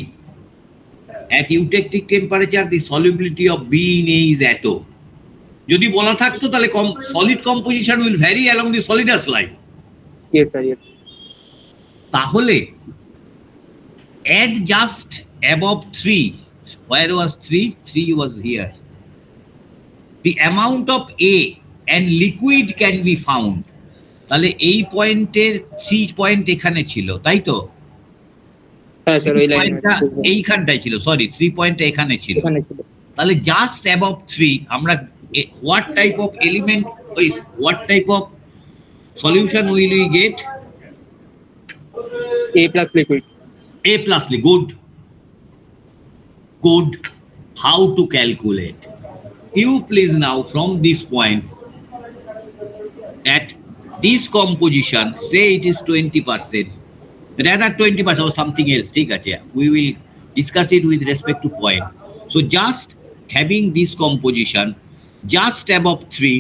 at eutectic temperature the solubility of B in A is এত। যদি বলা থাকতো তাহলে solid composition will vary along the solidus line. Yes, sir. Yes. তাহলে at just above 3, where was 3? 3 was here. The amount of A and liquid can be found. তাহলে এই পয়েন্টের 3 point এখানে ছিল, তাই তো? হ্যাঁ স্যার, ওই লাইনে পয়েন্টটা এইখানটায় ছিল, সরি 3 পয়েন্টটা এখানে ছিল। এখানে ছিল। তাহলে জাস্ট অ্যাবভ 3 আমরা what type of element, what type of solution will we get? A plus liquid. A plus liquid. Good. How to calculate? You please now from this point at this composition, say it is 20%, rather 20% or something else. ঠিক আছে, we will discuss it with respect to point. So just having this composition just above 3,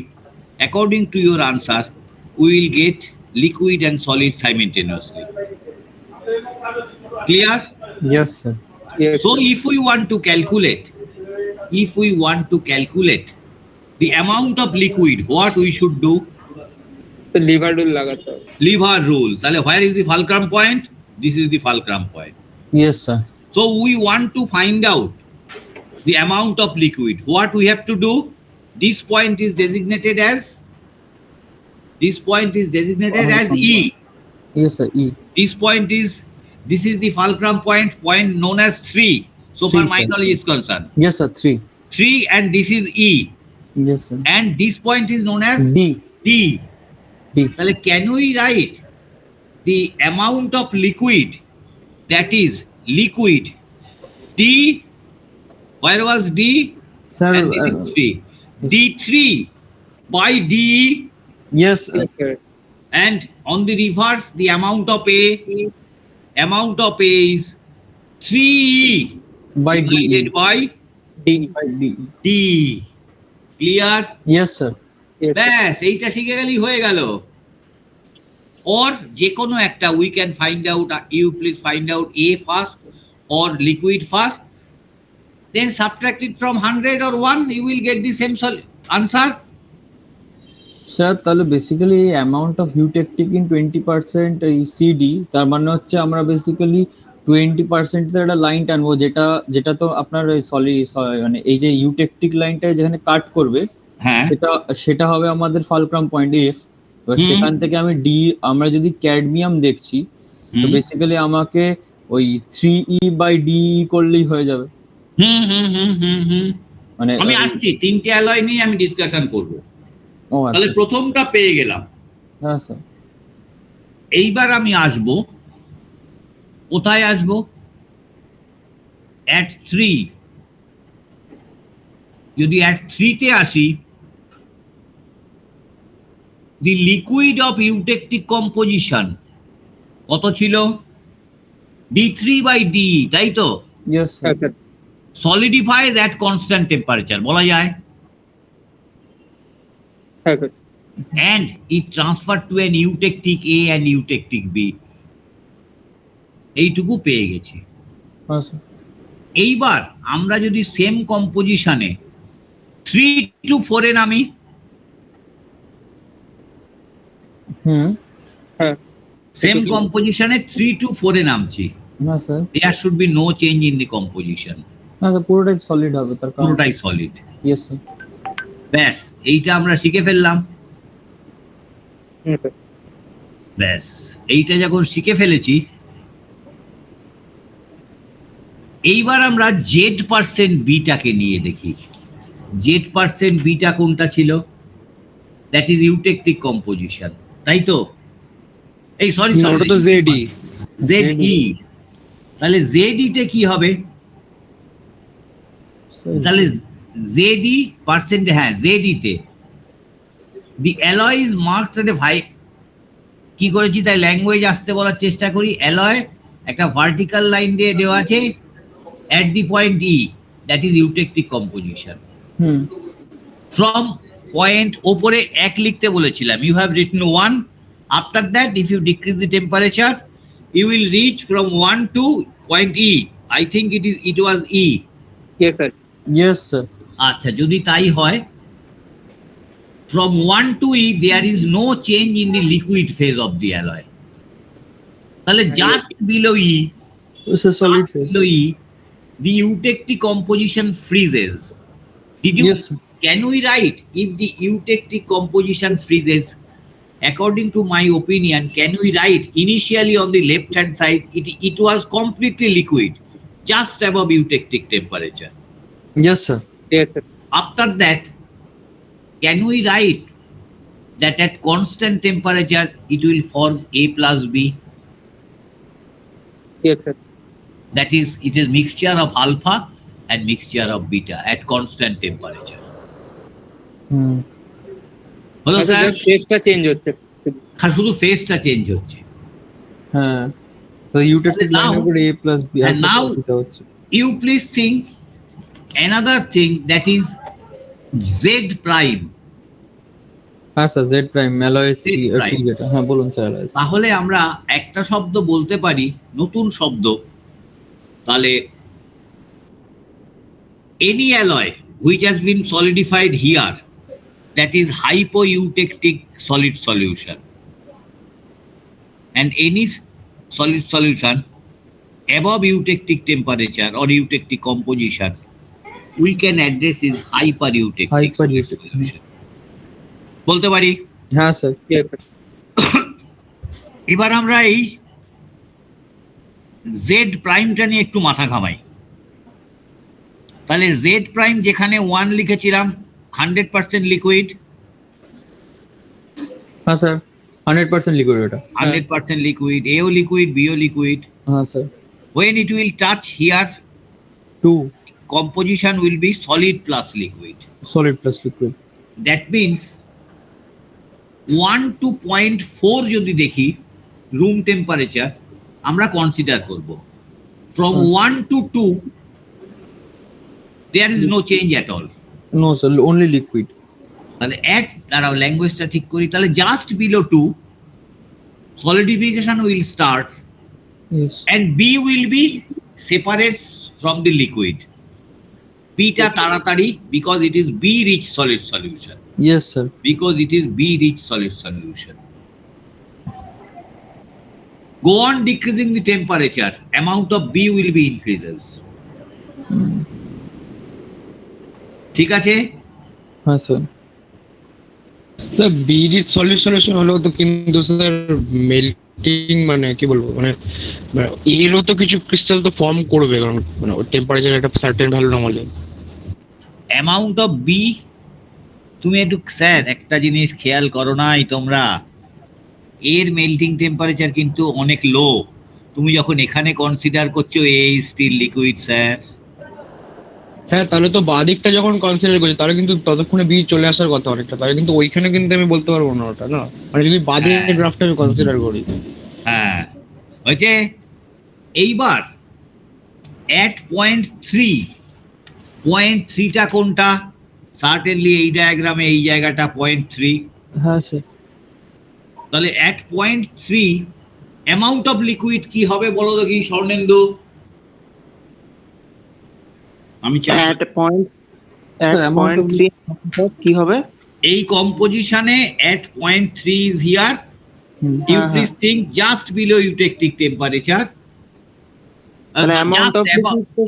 according to your answer, we will get liquid and solid simultaneously. Clear? Yes sir Yes. So if we want to calculate if we want to calculate the amount of liquid, what we should do? তো liver rule লাগাতে হবে। Lever rule. তাহলে where is the fulcrum point? This is the fulcrum point. Yes, sir. So we want to find out the amount of liquid. What we have to do? This point is designated as E. Yes, sir. E. This is the fulcrum point known as 3. So far 3, my sir. knowledge is concerned. Yes, sir. 3. 3 and this is E. Yes, sir. And this point is known as D. D. D. Well, can we write the amount of liquid, that is liquid D, where was D? Sir. And this is 3. D3 by DE, Yes, sir. Yes, sir. and on the reverse the amount of A is 3E By divided D. by D। By D. D. Clear? Yes, sir. Yes, sir. ব্যাস এইটা শিখে গেলেই হয়ে গেল। or যে কোনো একটা we can find out, you please find out A first or liquid first, then subtract it from 100 or 1, you will get the same answer. Sir তাহলে basically amount of eutectic in 20% এই CD, তার মানে হচ্ছে আমরা basically 20% একটা line টানবো, যেটা তো আপনার মানে এই যে ইউটেকটিক লাইনটা যেখানে কাট করবে হ্যাঁ, সেটা হবে আমাদের ফালক্রাম পয়েন্ট এফ। এবার সেখান থেকে আমরা যদি ক্যাডমিয়াম দেখছি তো বেসিক্যালি আমাকে ওই 3E বাই ডিই করলেই হয়ে যাবে। মানে আমি আসছি, তিনটে অ্যালয় নিয়ে আমি ডিসকাশন করব। ও তাহলে আচ্ছা, প্রথমটা পেয়ে গেলাম। হ্যাঁ স্যার। এইবার আমি আসব, কোথায় আসব? at 3, যদি at 3 তে আসি, the liquid of eutectic composition কত ছিল? D3 by DE, তাই তো? ইয়েস হ্যাঁ, sir. Sir. solidifies at constant temperature বলা যায়, হ্যাঁ, sir. and it transferred to an eutectic A and eutectic B. এইটুকু পেয়ে গেছি। হ্যাঁ স্যার। এইবার আমরা যদি সেম কম্পোজিশনে 3 to 4 এ নামি, হ্যাঁ, সেম কম্পোজিশনে 3 to 4 এ নামছি, হ্যাঁ sir. there should be no change in the composition, না স্যার, পুরোটাই সলিড হবে তার কারণ। পুরোটাই সলিড। Yes sir. ব্যাস এইটা আমরা শিখে ফেললাম। হ্যাঁ, স্যার। ব্যাস এইটা যখন শিখে ফেলেছি, এইবার আমরা Z% বিটাকে নিয়ে দেখি। Z% বিটা কোনটা ছিল? দ্যাট ইজ ইউটেকটিক কম্পোজিশন, তাই তো? এই সরি ওটা তো জেডি। ZE। তাহলে ZE তে কি হবে? তাহলে ZE পার্সেন্ট, হ্যাঁ ZE তে দি অ্যালয় ইজ মার্কড এট এ কি করেছি তাই ল্যাঙ্গুয়েজ আসতে বলার চেষ্টা করি। অ্যালয় একটা ভার্টিক্যাল লাইন দিয়ে দেওয়া আছে at the point E, that is eutectic composition. From point ওপরে 1 লিখতে বলেছিলাম, you have written 1. After that, if you decrease the temperature, you will reach from 1 to point E. I think it was E. Yes, sir. Yes sir. আচ্ছা, যদি তাই হয়, from 1 to E, there is no change in the liquid phase of the alloy. তাহলে just below E, It's a solid phase. below E, the eutectic composition freezes. Yes, sir. Can we write, if the eutectic composition freezes, according to my opinion, can we write initially on the left hand side, it was completely liquid, just above eutectic temperature. Yes, sir. Yes, sir. After that, can we write that at constant temperature, it will form A plus B? Yes, sir. That is, it is mixture of alpha and mixture of beta at constant temperature. হলো আচ্ছা, sir? just phase টা change হচ্ছে। শুধু ফেজটা change হচ্ছে। হ্যাঁ, তো eutectic Now- লাইনের উপরে a plus b and now- এটা হচ্ছে। You please think another thing, that is Z prime. হ্যাঁ sir, Z prime alloy Z prime. যেটা, হ্যাঁ বলুন স্যার। তাহলে আমরা একটা শব্দ বলতে পারি, নতুন শব্দ। তাহলে any alloy which has been solidified here, that is hypoeutectic solid solution, and any solid solution above eutectic temperature or eutectic composition, we can address is hypereutectic solid Hypereutectic. solution. বলতে পারি। হ্যাঁ স্যার। এবার আমরা এই Z প্রাইমটা নিয়ে একটু মাথা ঘামাই। তাহলে জেড প্রাইম যেখানে 1 লিখেছিলাম 100% লিকুইড, হ্যাঁ স্যার 100% লিকুইড ওটা। 100% লিকুইড, এও লিকুইড, বিও লিকুইড। হ্যাঁ sir. When it will touch here, 2 composition will be solid plus liquid. solid plus liquid. That means 1 to 0.4 যদি দেখি রুম টেম্পারেচার আমরা কনসিডার করব। From 1 to 2 there is no change at all. No sir, only liquid. তাহলে at দাঁড়াও ল্যাঙ্গুয়েজটা ঠিক করি, তাহলে just below 2 solidification will start Yes. and B will be separate from the liquid. B টা তাড়াতাড়ি because it is B rich solid solution. Yes sir. Because it is B rich solid solution. Go on decreasing the temperature, amount of B will be increases. ঠিক আছে? হ্যাঁ sir. Sir বিরিচ solution হলো তো, কিন্তু sir melting মানে কি বলবো, মানে এরও তো কিছু ক্রিস্টাল তো ফর্ম করবে, কারণ মানে টেম্পারেচার একটা সার্টেন ভ্যালু না হলে। অ্যামাউন্ট অফ বি, তুমি একটু স্যার একটা জিনিস খেয়াল করো নাই তোমরা, এর মেল্টিং টেম্পারেচার কিন্তু অনেক লো। তুমি যখন এখানে কনসিডার করছো এ স্টিল লিকুইড স্যার। হ্যাঁ, তাহলে তো বাদিকটা যখন কনসিডার করছি তাহলে কিন্তু ততক্ষণে বি চলে আসার কথা অনেকটা, তাহলে কিন্তু ওইখানে কিন্তু আমি বলতে পারবো না ওটা, না মানে যদি বাদিকের গ্রাফটা আমি কনসিডার করি। হ্যাঁ হয়েছে। এইবার at 0.3টা কোনটা? সার্টেনলি এই ডায়াগ্রামে এই জায়গাটা 0.3। হ্যাঁ স্যার। তাহলে at 0.3 অ্যামাউন্ট অফ লিকুইড কি হবে বলো দেখি স্বর্ণেন্দু? আমি চাই at point 3 কি হবে? এই কম্পোজিশনে at 0.3 is here. You please think just below eutectic temperature.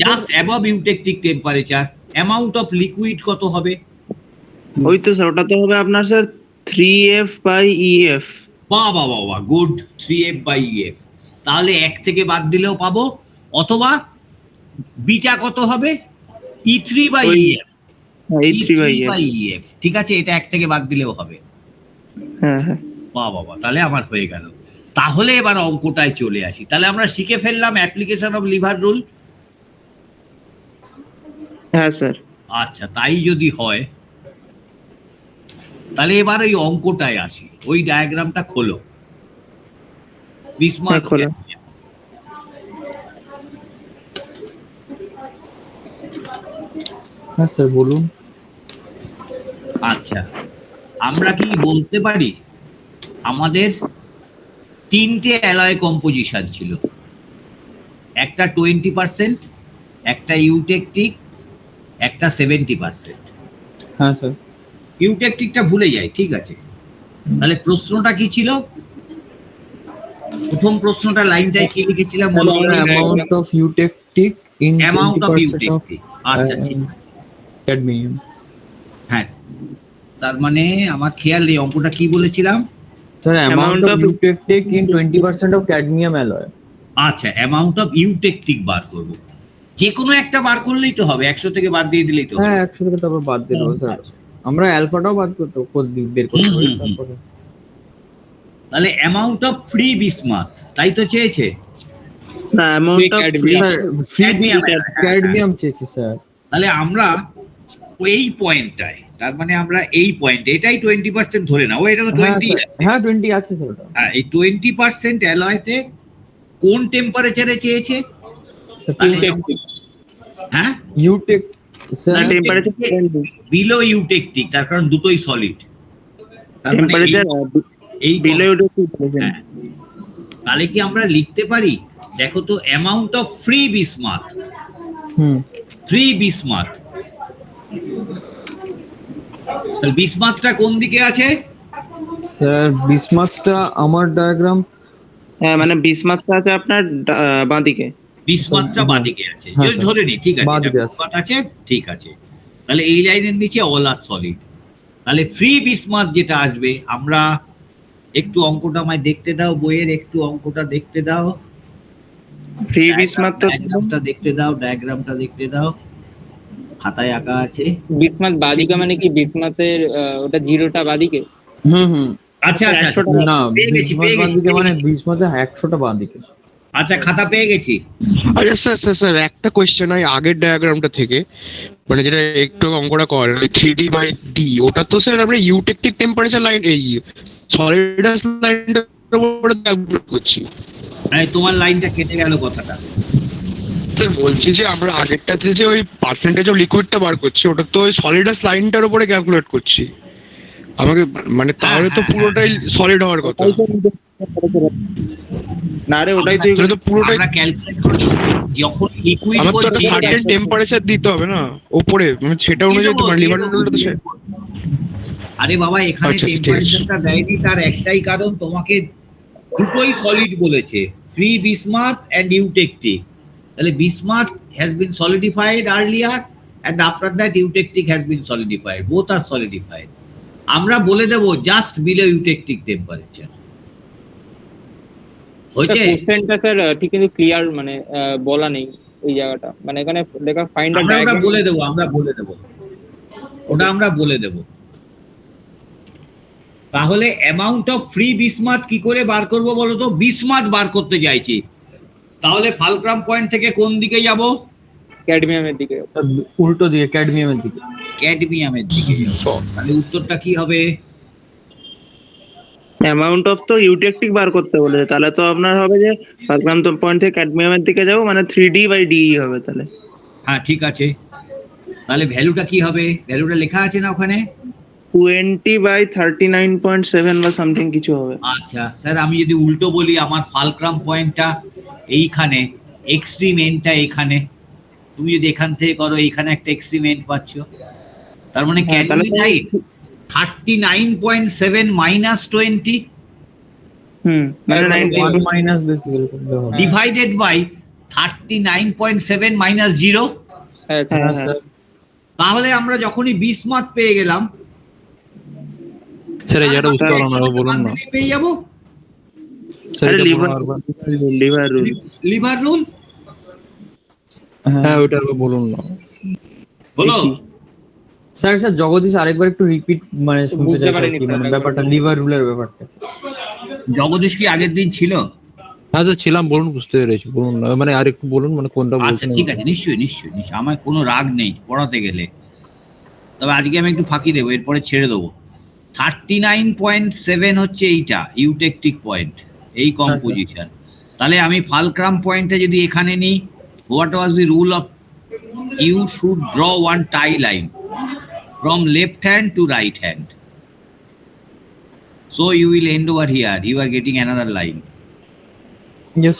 Just above eutectic temperature. Amount of liquid কত হবে? ওই তো স্যার, ওটা তো হবে আপনার স্যার 3F by EF। বাহ বাহ বাহ বাহ, গুড, 3F by EF। তাহলে 1 থেকে বাদ দিলেও পাবো, অথবা বিটা কত হবে? E3 by EF। E3 by EF, ঠিক আছে, এটা 1 থেকে বাদ দিলেও হবে। হ্যাঁ হ্যাঁ। বাহ বাহ বাহ, তাহলে আমার হয়ে গেল। তাহলে এবার অঙ্কটায় চলে আসি। তাহলে আমরা শিখে ফেললাম অ্যাপ্লিকেশন অফ লিভার রুল। হ্যাঁ স্যার। আচ্ছা, তাই যদি হয় তাহলে এবার ওই অঙ্কটায় আসি। ওই ডায়াগ্রামটা খোলো, বিসমার্ক। খোলো। হ্যাঁ স্যার বলুন। আচ্ছা, আমরা কি বলতে পারি আমাদের 3টে অ্যালয় কম্পোজিশন ছিল, একটা 20%, একটা ইউটেকটিক, একটা 70%। হ্যাঁ স্যার। ইউটেকটিকটা ভুলে যাই, ঠিক আছে। তাহলে প্রশ্নটা কি ছিল? প্রথম প্রশ্নটা লাইনটায় কি লিখেছিলাম বলো? Amount of eutectic in amount of 20% eutectic. আচ্ছা ঠিক আছে, ক্যাডমিয়াম। হ্যাঁ, তার মানে আমার খেয়াল নেই অঙ্কটা কি বলেছিলাম। Sir amount of eutectic in 20% of cadmium alloy. আচ্ছা, অ্যামাউন্ট অফ ইউটেকটিক বার করব, যে কোনো একটা বার করলেই তো হবে, 100 থেকে বাদ দিয়ে দিলেই তো হবে। হ্যাঁ 100 থেকে তারপর বাদ দিয়ে দেবো স্যার। আমরা অ্যালফাটাও বাদ করতে বের করতে পারি তারপরে। তাহলে অ্যামাউন্ট অফ ফ্রি বিসমাথ, তাই তো চেয়েছে না, অ্যামাউন্ট অফ ক্যাডমিয়াম চেয়েছি স্যার। তাহলে আমরা এই পয়েন্টটায়, তার মানে আমরা এই পয়েন্ট, এটাই 20% ধরে নাও, এটা তো 20। হ্যাঁ 20 আছে স্যার ওটা। হ্যাঁ, এই 20% অ্যালয়তে কোন টেম্পারেচারে চেয়েছে? হ্যাঁ, ইউটেক স্যার টেম্পারেচার বিলো ইউটেকটিক, তার কারণ দুটোই সলিড। টেম্পারেচার এই বিলো ইউটেকটিক। হ্যাঁ, তাহলে কি আমরা লিখতে পারি, দেখো তো, amount of free bismuth, free bismuth তাহলে বিসমাথটা কোন দিকে আছে? স্যার বিসমাথটা আমার ডায়াগ্রাম হ্যাঁ মানে বিসমাথটা আছে আপনার বাঁদিকে। বিসমাথটা বাঁদিকে আছে, হ্যাঁ, যদি স্যার। ধরে নি, ঠিক আছে, বাঁদিকে এটা আছে। বিসমাথ আছে, ঠিক আছে। তাহলে এই লাইনের নিচে অল আর সলিড। তাহলে ফ্রি বিসমাথ যেটা আসবে, আমরা একটু অঙ্কটা আমায় দেখতে দাও, বইয়ের একটু অঙ্কটা দেখতে দাও, ফ্রি বিসমাথ তো ডায়াগ্রামটা দেখতে দাও, ডায়াগ্রামটা দেখতে দাও, খাতায় আঁকা আছে। বিসমাথ বাদিকে মানে কি বিসমাথের ওটা জিরোটা বাদিকে? হুম আচ্ছা আচ্ছা, 100টা না পেয়ে গেছি, বিসমাথ পেয়ে গেছি, বাঁদিকে পেয়ে মানে গেছি। বিসমাথে 100টা বাঁদিকে। আচ্ছা, খাতা পেয়ে গেছি। আচ্ছা স্যার একটা কোয়েশ্চেন হয় আগের ডায়াগ্রামটা থেকে, মানে যেটা একটু অঙ্কটা কর 3D বাই ডি, ওটা তো স্যার আমরা ইউটেকটিক টেম্পারেচার লাইন এই সলিডাস লাইনটার উপরে ক্যালকুলেট করছি। মানে তোমার লাইনটা কেটে গেল কথাটা। স্যার বলছি যে আমরা আগেরটাতে যে ওই পার্সেন্টেজ অফ লিকুইডটা বার করছি, ওটা তো ওই সলিডাস লাইনটার উপরে ক্যালকুলেট করছি। আমাকে মানে তাহলে তো হ্যাঁ, পুরোটাই সলিড হওয়ার কথা। না রে ওটাই তো তাহলে তো পুরোটাই আমরা ক্যালকুলেট করছি যখন লিকুইড আমার তো একটা বলছি। সার্টেন টেম্পারেচার দিতে হবে না উপরে, মানে সেটা অনুযায়ী তো লিভার রুলটা তো সে- আরে বাবা, এখানে আচ্ছা, ঠিক আছে। টেম্পারেচারটা দেয়নি, তার একটাই কারণ, তোমাকে দুটোই সলিড বলেছে, ফ্রি বিসমাথ এন্ড ইউটেকটিক। তাহলে bismuth has been solidified earlier and after that eutectic has been solidified, both are solidified. আমরা বলে দেবো জাস্ট বিলো ইউটেকটিক টেম্পারেচার। হয়েছে? কোশ্চেনটা স্যার ঠিক কিন্তু ক্লিয়ার মানে বলা নেই ওই জায়গাটা, মানে এখানে লেখা ফাইন্ড আ আমরা ওটা ডায়াগ্রাম। বলে দেবো, আমরা বলে দেবো, ওটা আমরা বলে দেবো। তাহলে অ্যামাউন্ট অফ ফ্রি বিসমাথ কি করে বার করব বলো তো? বিসমাথ বার করতে চাইছি, তাহলে ফালক্রাম পয়েন্ট থেকে কোন দিকে যাব? ক্যাডমিয়ামের দিকে। উল্টো দিকে ক্যাডমিয়ামের দিকে। ক্যাডমিয়ামের দিকে যাব। তাহলে উত্তরটা কি হবে? অ্যামাউন্ট অফ তো ইউটেকটিক বার করতে বলেছে, তাহলে তো আপনার হবে যে ফালক্রাম পয়েন্ট থেকে ক্যাডমিয়ামের দিকে যাবো, মানে 3D বাই ডি হবে তাহলে। হ্যাঁ ঠিক আছে, তাহলে ভ্যালুটা কি হবে? ভ্যালুটা লেখা আছে না ওখানে? 20 বাই 39.7 বা সামথিং কিছু হবে। আচ্ছা স্যার, আমি যদি উল্টো বলি, আমার ফালক্রাম পয়েন্টটা এইখানে, এক্সট্রিম এন্ডটা এখানে, তুমি যদি এখান থেকে করো, এইখানে একটা এক্সট্রিম এন্ড পাচ্ছ, তার মানে হ্যাঁ, তাহলে ক্যাডমি লাইন 39.7 মাইনাস 20 মানে 90 1 মাইনাস বেসিক্যালি করতে হবে। Divided by 39.7 minus 0। হ্যাঁ হ্যাঁ হ্যাঁ। স্যার। তাহলে আমরা যখনই বিসমাথ পেয়ে গেলাম, স্যার এই জায়গাটা বুঝতে পারলাম না, বলুন না পেয়ে যাবো স্যার, আরে এটা লিভার বলুন আরেকবার। Liver rule. Liver rule. হ্যাঁ ওইটা আরেকবার বলুন না। হলো? স্যার জগদীশ আরেকবার একটু রিপিট মানে শুনতে বুঝতে চাইছি পারিনি কি, মানে স্যার, ব্যাপারটা লিভার রুলের ব্যাপারটা। জগদীশ কি আগের দিন ছিল? হ্যাঁ স্যার ছিলাম, বলুন, বুঝতে পেরেছি, বলুন না, মানে আর একটু বলুন, মানে কোনটা আচ্ছা বলছেন। ঠিক আছে, নিশ্চয়ই নিশ্চয়ই নিশ্চয়ই, আমার কোনো রাগ নেই পড়াতে গেলে, তবে আজকে আমি একটু ফাঁকি দেবো, এরপরে ছেড়ে দেবো। 39.7 হচ্ছে এইটা ইউটেকটিক পয়েন্ট, এই কম্পোজিশন। তাহলে আমি ফালক্রাম পয়েন্টে যদি এখানে নিই, what was the rule of you should draw one tie line from left hand to right hand. So you will end over here. You are getting another line. Yes.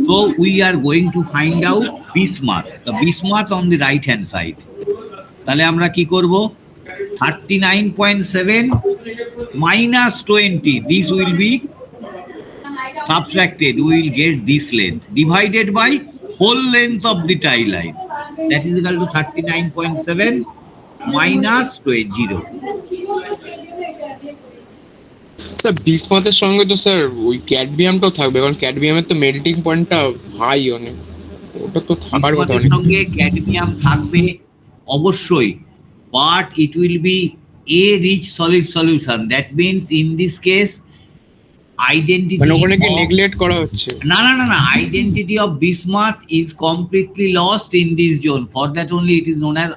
So we are going to find out Bismuth. The Bismuth on the right hand side. তাহলে আমরা কি করব? 39.7 minus 20. This will be subtracted. We will get this length divided by whole length of the tie line. That is equal to 39.7 minus 20. Sir বিসমাথের সঙ্গে তো sir ওই ক্যাডমিয়ামটাও থাকবে, কারণ ক্যাডমিয়ামের তো মেল্টিং পয়েন্টটা হাই অনেক, ওটা তো থাকার কথা বিসমাথের অনেক। সঙ্গে ক্যাডমিয়াম থাকবে অবশ্যই, but it will be a rich solid solution. That means in this case identity মানে ওখানে কি of- নেগলেক্ট করা হচ্ছে? না না না না, identity of bismuth is completely lost in this zone. For that only it is known as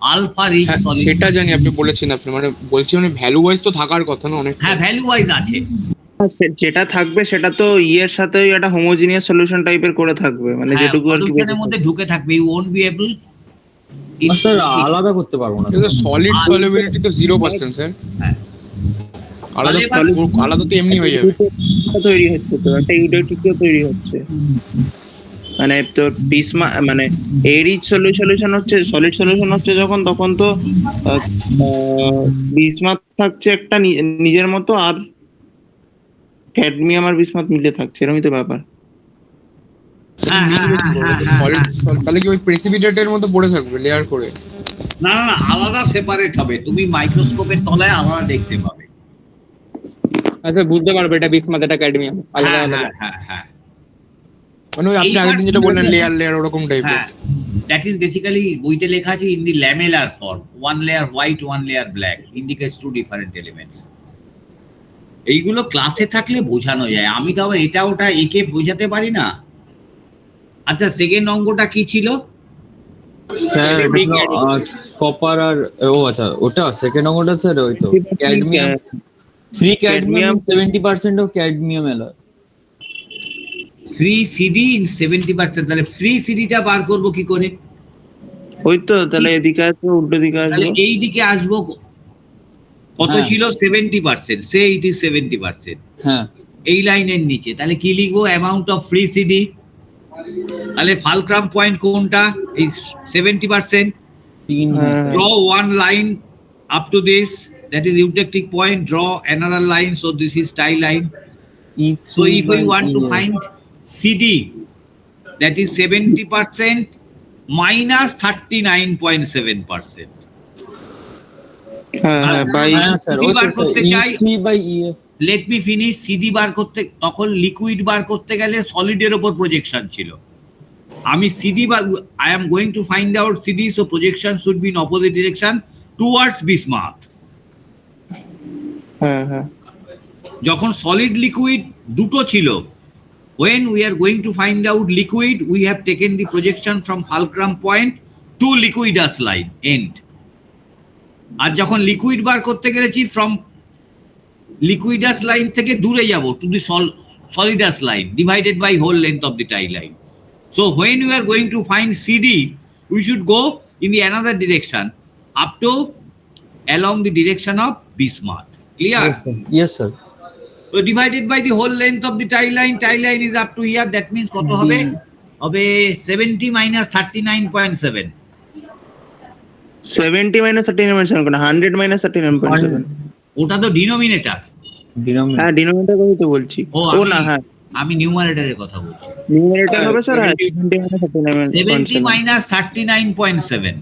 alpha rich হ্যাঁ, solution. সেটা জানি, আপনি বলেছেন, আপনি মানে বলছি মানে ভ্যালু ওয়াইজ তো থাকার কথা না অনেক। হ্যাঁ ভ্যালু ওয়াইজ আছে। যেটা থাকবে সেটা তো ইয়ের সাথে একটা হোমোজিনিয়াস সলিউশন টাইপের করে থাকবে, মানে হ্যাঁ, যেটুকু আর কি solution এর মধ্যে ঢুকে থাকবে, you won't be able sir আলাদা করতে পারবো না। সলিড সলিবিলিটি তো 0% স্যার। হ্যাঁ। আলাদা তাহলে আলাদা তো এমনি হয়ে যাবে। তৈরি হচ্ছে, তো একটা ইউটেকটিক তৈরি হচ্ছে। মানে তোর মানে এরই সলিউশন হচ্ছে, সলিড সলিউশন হচ্ছে যখন, তখন তো বিসমাথ থাকছে একটা নিজের মতো, আর ক্যাডমিয়াম আর বিসমাথ মিলে থাকছে, এরকমই তো ব্যাপার। তাহলে কি ওই প্রেসিপিটেটের মতো পড়ে থাকবে লেয়ার করে? না না না, আলাদা সেপারেট হবে, তুমি মাইক্রোস্কোপের তলায় আলাদা দেখতে পাবে। আচ্ছা, বুঝতে পারবে এটা বিসমাথ, এটা ক্যাডমিয়াম, আলাদা হ্যাঁ আলাদা। হ্যাঁ হ্যাঁ হ্যাঁ, মানে ওই আপনি আগের দিন যেটা বললেন লেয়ার ওরকম টাইপের। হ্যাঁ, দ্যাট ইজ বেসিক্যালি বইতে লেখা আছে in the lamellar form, one layer white, one layer black, indicates two different elements. এইগুলো ক্লাসে থাকলে বোঝানো যায়, আমি তো আবার এটা ওটা একে বোঝাতে পারি না। আচ্ছা, সেকেন্ড অঙ্কটা কি ছিল স্যার? কপার আর আচ্ছা, ওটা সেকেন্ড অঙ্কটা স্যার, ওই তো cadmium, free cadmium 70% of cadmium alloy. Free CD in 70%, তাহলে ফ্রি সিডিটা বার করব কি করে? ওই তো, তাহলে এদিকে আসবো, উল্টো দিকে তাহলে আসবো, এই দিকে আসবো, কত ছিল 70%, সে ইট ইজ 70%, হ্যাঁ এই লাইনের নিচে, তাহলে কি লিখবো? Amount of free CD. তাহলে ফালক্রাম পয়েন্ট কোনটা? এই 70%। Draw one line up to this, that is eutectic point. Draw another line, so this is tie line. So if we want to find CD, that is 70% minus 39.7%. Let me finish. CD বার করতে, তখন liquid বার করতে গেলে সলিডের উপর projection ছিল। আমি CD বা I am going to find out CD, so projection should be in opposite direction towards bismuth. হ্যাঁ হ্যাঁ, যখন সলিড লিকুইড দুটো ছিল, when we are going to find out liquid, we have taken the projection from fulcrum point to liquidus line end. আর যখন liquid বার করতে গেলেছি, from liquidus line থেকে দূরে যাব to the solidus line divided by whole length of the tie line. So when we are going to find CD, we should go in the another direction up to along the direction of bismuth. Clear? Yes sir. So divided by the whole length of the tie line is up to here, that means কত হবে? হবে 70 minus 39.7. 70 minus 39.7 কোন 100 minus 39.7? ওটা তো denominator. হ্যাঁ, denominator কথাই তো বলছি। ও না, হ্যাঁ আমি নিউমারেটরের কথা বলছি। নিউমারেটর হবে স্যার 70 minus 70 39.7 minus 39.7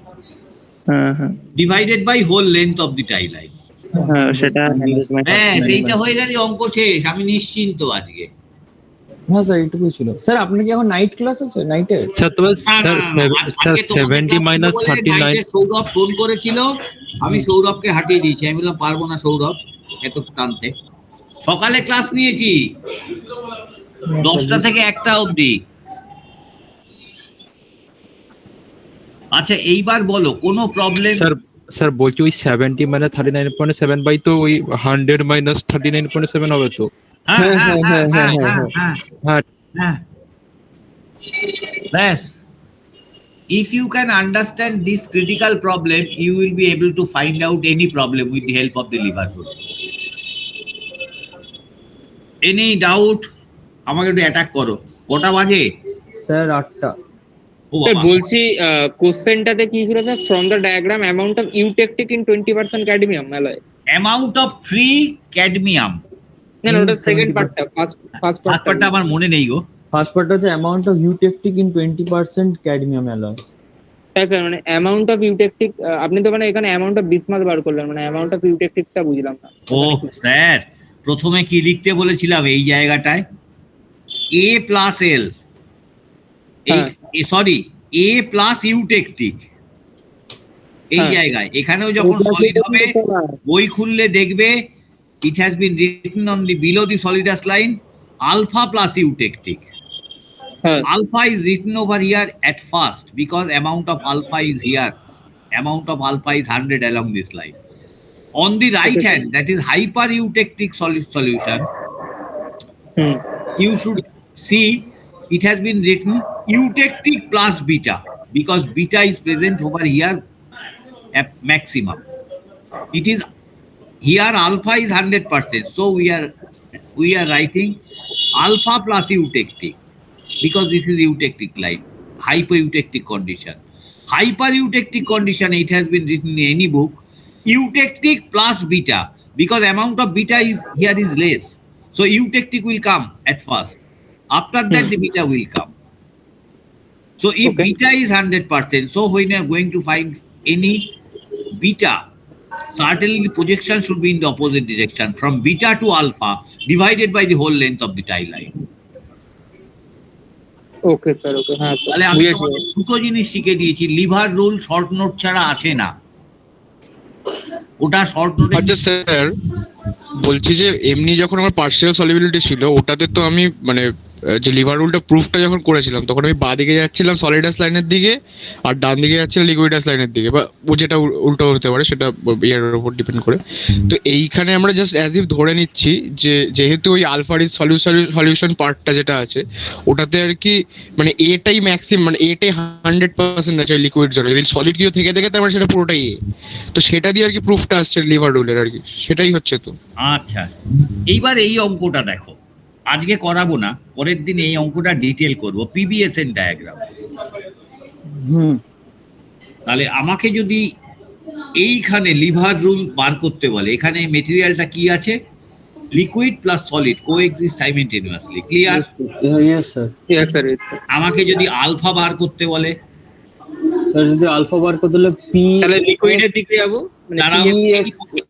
হ্যাঁ হ্যাঁ divided by whole length of the tie line. হ্যাঁ, সেটা হ্যাঁ, সেইটা হয়ে গেলে অঙ্ক শেষ, আমি নিশ্চিন্ত আজকে। হ্যাঁ স্যার, এইটুকুই ছিল। স্যার আপনার কি এখন নাইট ক্লাস আছে? নাইটে স্যার তবে স্যার 70 minus 39 সৌরভ ফোন করেছিল, আমি সৌরভকে হাঁটিয়ে দিয়েছি, আমি বললাম পারবো না সৌরভ এত টানতে। সকালে ক্লাস নিয়েছি 10টা থেকে 1টা অবধি। আচ্ছা, এইবার বলো কোনো প্রবলেম? স্যার বলছি ওই 70 minus 39.7 বাই তো ওই 100 minus 39.7 হবে তো? হ্যাঁ হ্যাঁ হ্যাঁ হ্যাঁ হ্যাঁ হ্যাঁ হ্যাঁ, ব্যাস। If you can understand this critical problem, you will be able to find out any problem with the help of the lever rule. Any doubt? আমাকে একটু অ্যাটাক করো। কটা বাজে স্যার? 8টা। স্যার বলছি কোশ্চেনটাতে কি ছিল sir? From the diagram amount of eutectic in 20% cadmium alloy. Amount of free cadmium. না, ওটা সেকেন্ড পার্টটা, ফার্স্ট পার্টটা আমার মনে নেই গো। ফার্স্ট পার্টটা হচ্ছে amount of eutectic in 20% cadmium alloy. হ্যাঁ স্যার, মানে অ্যামাউন্ট অফ ইউটেকটিক, আপনি তো মানে এখানে অ্যামাউন্ট অফ বিসমাথ বার করলেন, মানে অ্যামাউন্ট অফ ইউটেকটিকটা বুঝলাম না। ও স্যার, প্রথমে কি লিখতে বলেছিলাম এই জায়গাটায়? A plus L, sorry A plus eutectic, এই জায়গায়। এখানেও যখন সলিড হবে, বই খুললে দেখবে it has been written on the below the solidus line alpha plus eutectic. Alpha is written over here at first because amount of alpha is here, amount of alpha is 100 along this line. On the right hand, that is hyper eutectic solution, you should see it has been written eutectic plus beta because beta is present over here at maximum. It is here alpha is 100%, so we are writing alpha plus eutectic. because this is eutectic line, hypoeutectic condition. Hypereutectic condition, it has been written in any book, eutectic plus beta, because amount of beta is here is less. So eutectic will come at first. After that, the beta will come. So if beta is 100%, so when you are going to find any beta, certainly the projection should be in the opposite direction, from beta to alpha divided by the whole length of the tie line. Okay sir, okay, হ্যাঁ sir, তাহলে আমি বুঝেছি। তোমাকে দুটো জিনিস শিখে দিয়েছি, liver rule short note ছাড়া আসে না, ওটা শর্ট নোট। আচ্ছা স্যার, বলছি যে এমনি যখন আমার পার্শিয়াল সলিবিলিটি ছিল ওটাতে তো আমি মানে যে লিভার রুলটা প্রুফটা যখন করেছিলাম তখন আমি বাঁ দিকে যাচ্ছিলাম সলিডাস লাইনের দিকে আর ডান দিকে যাচ্ছিলাম লিকুইডাস লাইনের দিকে, বা ও যেটা উল্টো হতে পারে সেটা ইয়ার উপর ডিপেন্ড করে। তো এইখানে আমরা জাস্ট অ্যাজ ইফ ধরে নিচ্ছি যে যেহেতু ওই আলফারিজ সলিউশন পার্টটা যেটা আছে ওটাতে আর কি মানে এটাই ম্যাক্সিমাম, মানে এটাই 100% আছে লিকুইড জন্য, যদি সলিড কিছু থেকে থাকে তার মানে সেটা পুরোটাই এ। তো সেটা দিয়ে আর কি প্রুফটা আসছে লিভার রুলের আর কি, সেটাই হচ্ছে। তো আচ্ছা, এইবার এই অঙ্কটা দেখো, আজকে করাবো না, পরের দিন এই অঙ্কটা ডিটেল করবো, পিবিএসএন ডায়াগ্রাম। তাহলে আমাকে যদি এইখানে লিভার রুল বার করতে বলে, এখানে মেটেরিয়ালটা কি আছে, liquid plus solid coexist simultaneously, clear? Yes sir. Yes sir. আমাকে যদি আলফা বার করতে বলে, স্যার যদি আলফা বার করতে হলে পি, তাহলে লিকুইডের দিকে যাব, মানে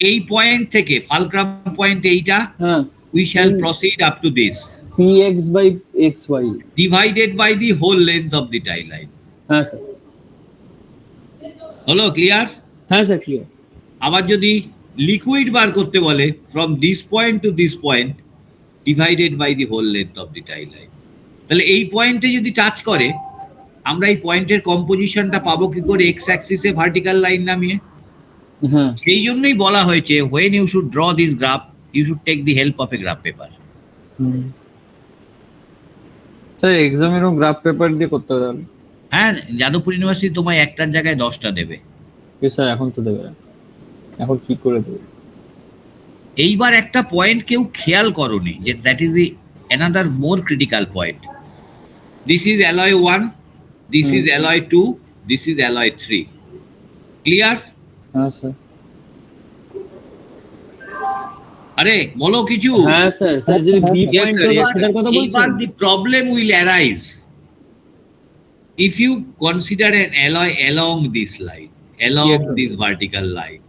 এই পয়েন্ট থেকে ফালক্রাম পয়েন্ট এইটা, হ্যাঁ, we shall proceed up to this, px by xy divided by the whole length of the tie line. হ্যাঁ স্যার। হলো ক্লিয়ার? হ্যাঁ স্যার, ক্লিয়ার। আবার যদি লিকুইড বার করতে বলে, from this point to this point divided by the whole length of the tie line, তাহলে এই পয়েন্টে যদি টাচ করে আমরা এই পয়েন্টের কম্পোজিশনটা পাবো কি করে, এক্স অ্যাক্সিসে ভার্টিক্যাল লাইন নামিয়ে। হ্যাঁ, সেই জন্যই বলা হয়েছে when you should draw this graph you should take the help of a graph paper. Sir এক্সামেরও গ্রাফ পেপার দিয়ে করতে হবে? হ্যাঁ, যাদবপুর ইউনিভার্সিটি তোমায় একটার জায়গায় 10টা দেবে। স্যার এখন তো দেবে না, এখন কি করে দেবে? এইবার একটা পয়েন্ট কেউ খেয়াল করনি, যে that is the another more critical point. This is alloy 1, this is alloy 2, this is alloy 3, clear? হ্যাঁ স্যার। আরে বলো কিছু। হ্যাঁ স্যার। স্যার যদি বি পয়েন্ট হবে সেটার কথা বলছেন? এইবার the problem will arise if you consider an alloy along this line, along this vertical line.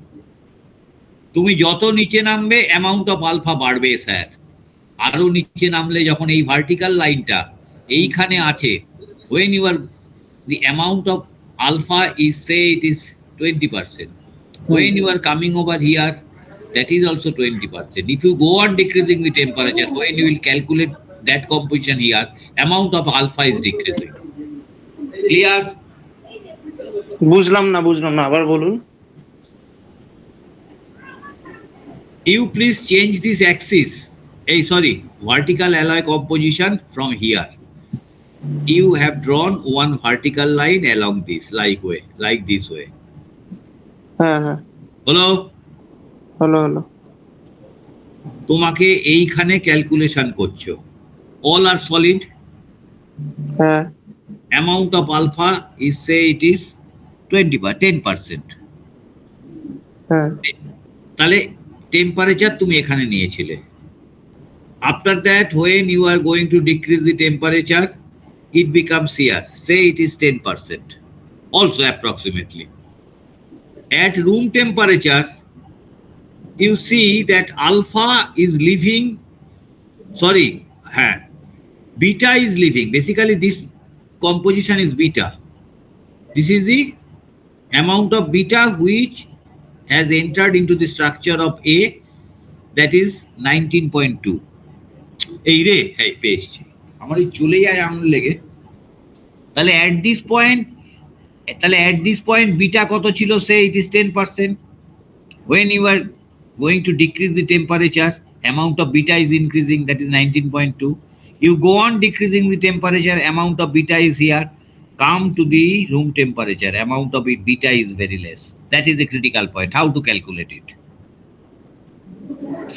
তুমি যত নিচে নামবে অ্যামাউন্ট অফ আলফা বাড়বে স্যার, আরো নিচে নামলে যখন এই ভার্টিক্যাল লাইনটা এইখানে আছে, when you are the amount of alpha is say it is 20%, when you are coming over here that is also 20%. If you go on decreasing the temperature, when you will calculate that composition here, amount of alpha is decreasing. Clear? বুঝলাম না আবার বলুন। You please change this axis, vertical alloy composition from here. You have drawn one vertical line along this like this way. হ্যাঁ হ্যাঁ, হলো? হলো। তোমাকে এইখানে ক্যালকুলেশন করছো, all are solid. হ্যাঁ, amount of alpha is say it is 10%. হ্যাঁ, তাহলে টেম্পারেচার তুমি এখানে নিয়েছিলে। After that, when you are going to decrease the temperature, it becomes here. Say it is 10%, also approximately. At room temperature, you see that alpha is leaving, beta is leaving. Basically, this composition is beta. This is the amount of beta which has entered into the structure of A, that is 19.2. এই রে, হ্যাঁ পেয়েছি, আমার এই চলে যায় আঙুল লেগে। তাহলে at this point বিটা কত ছিল, say it is 10%. When you are going to decrease the temperature, amount of beta is increasing, that is 19.2. You go on decreasing the temperature, amount of beta is here, come to the room temperature, amount of beta is very less. That is the critical point. How to calculate it?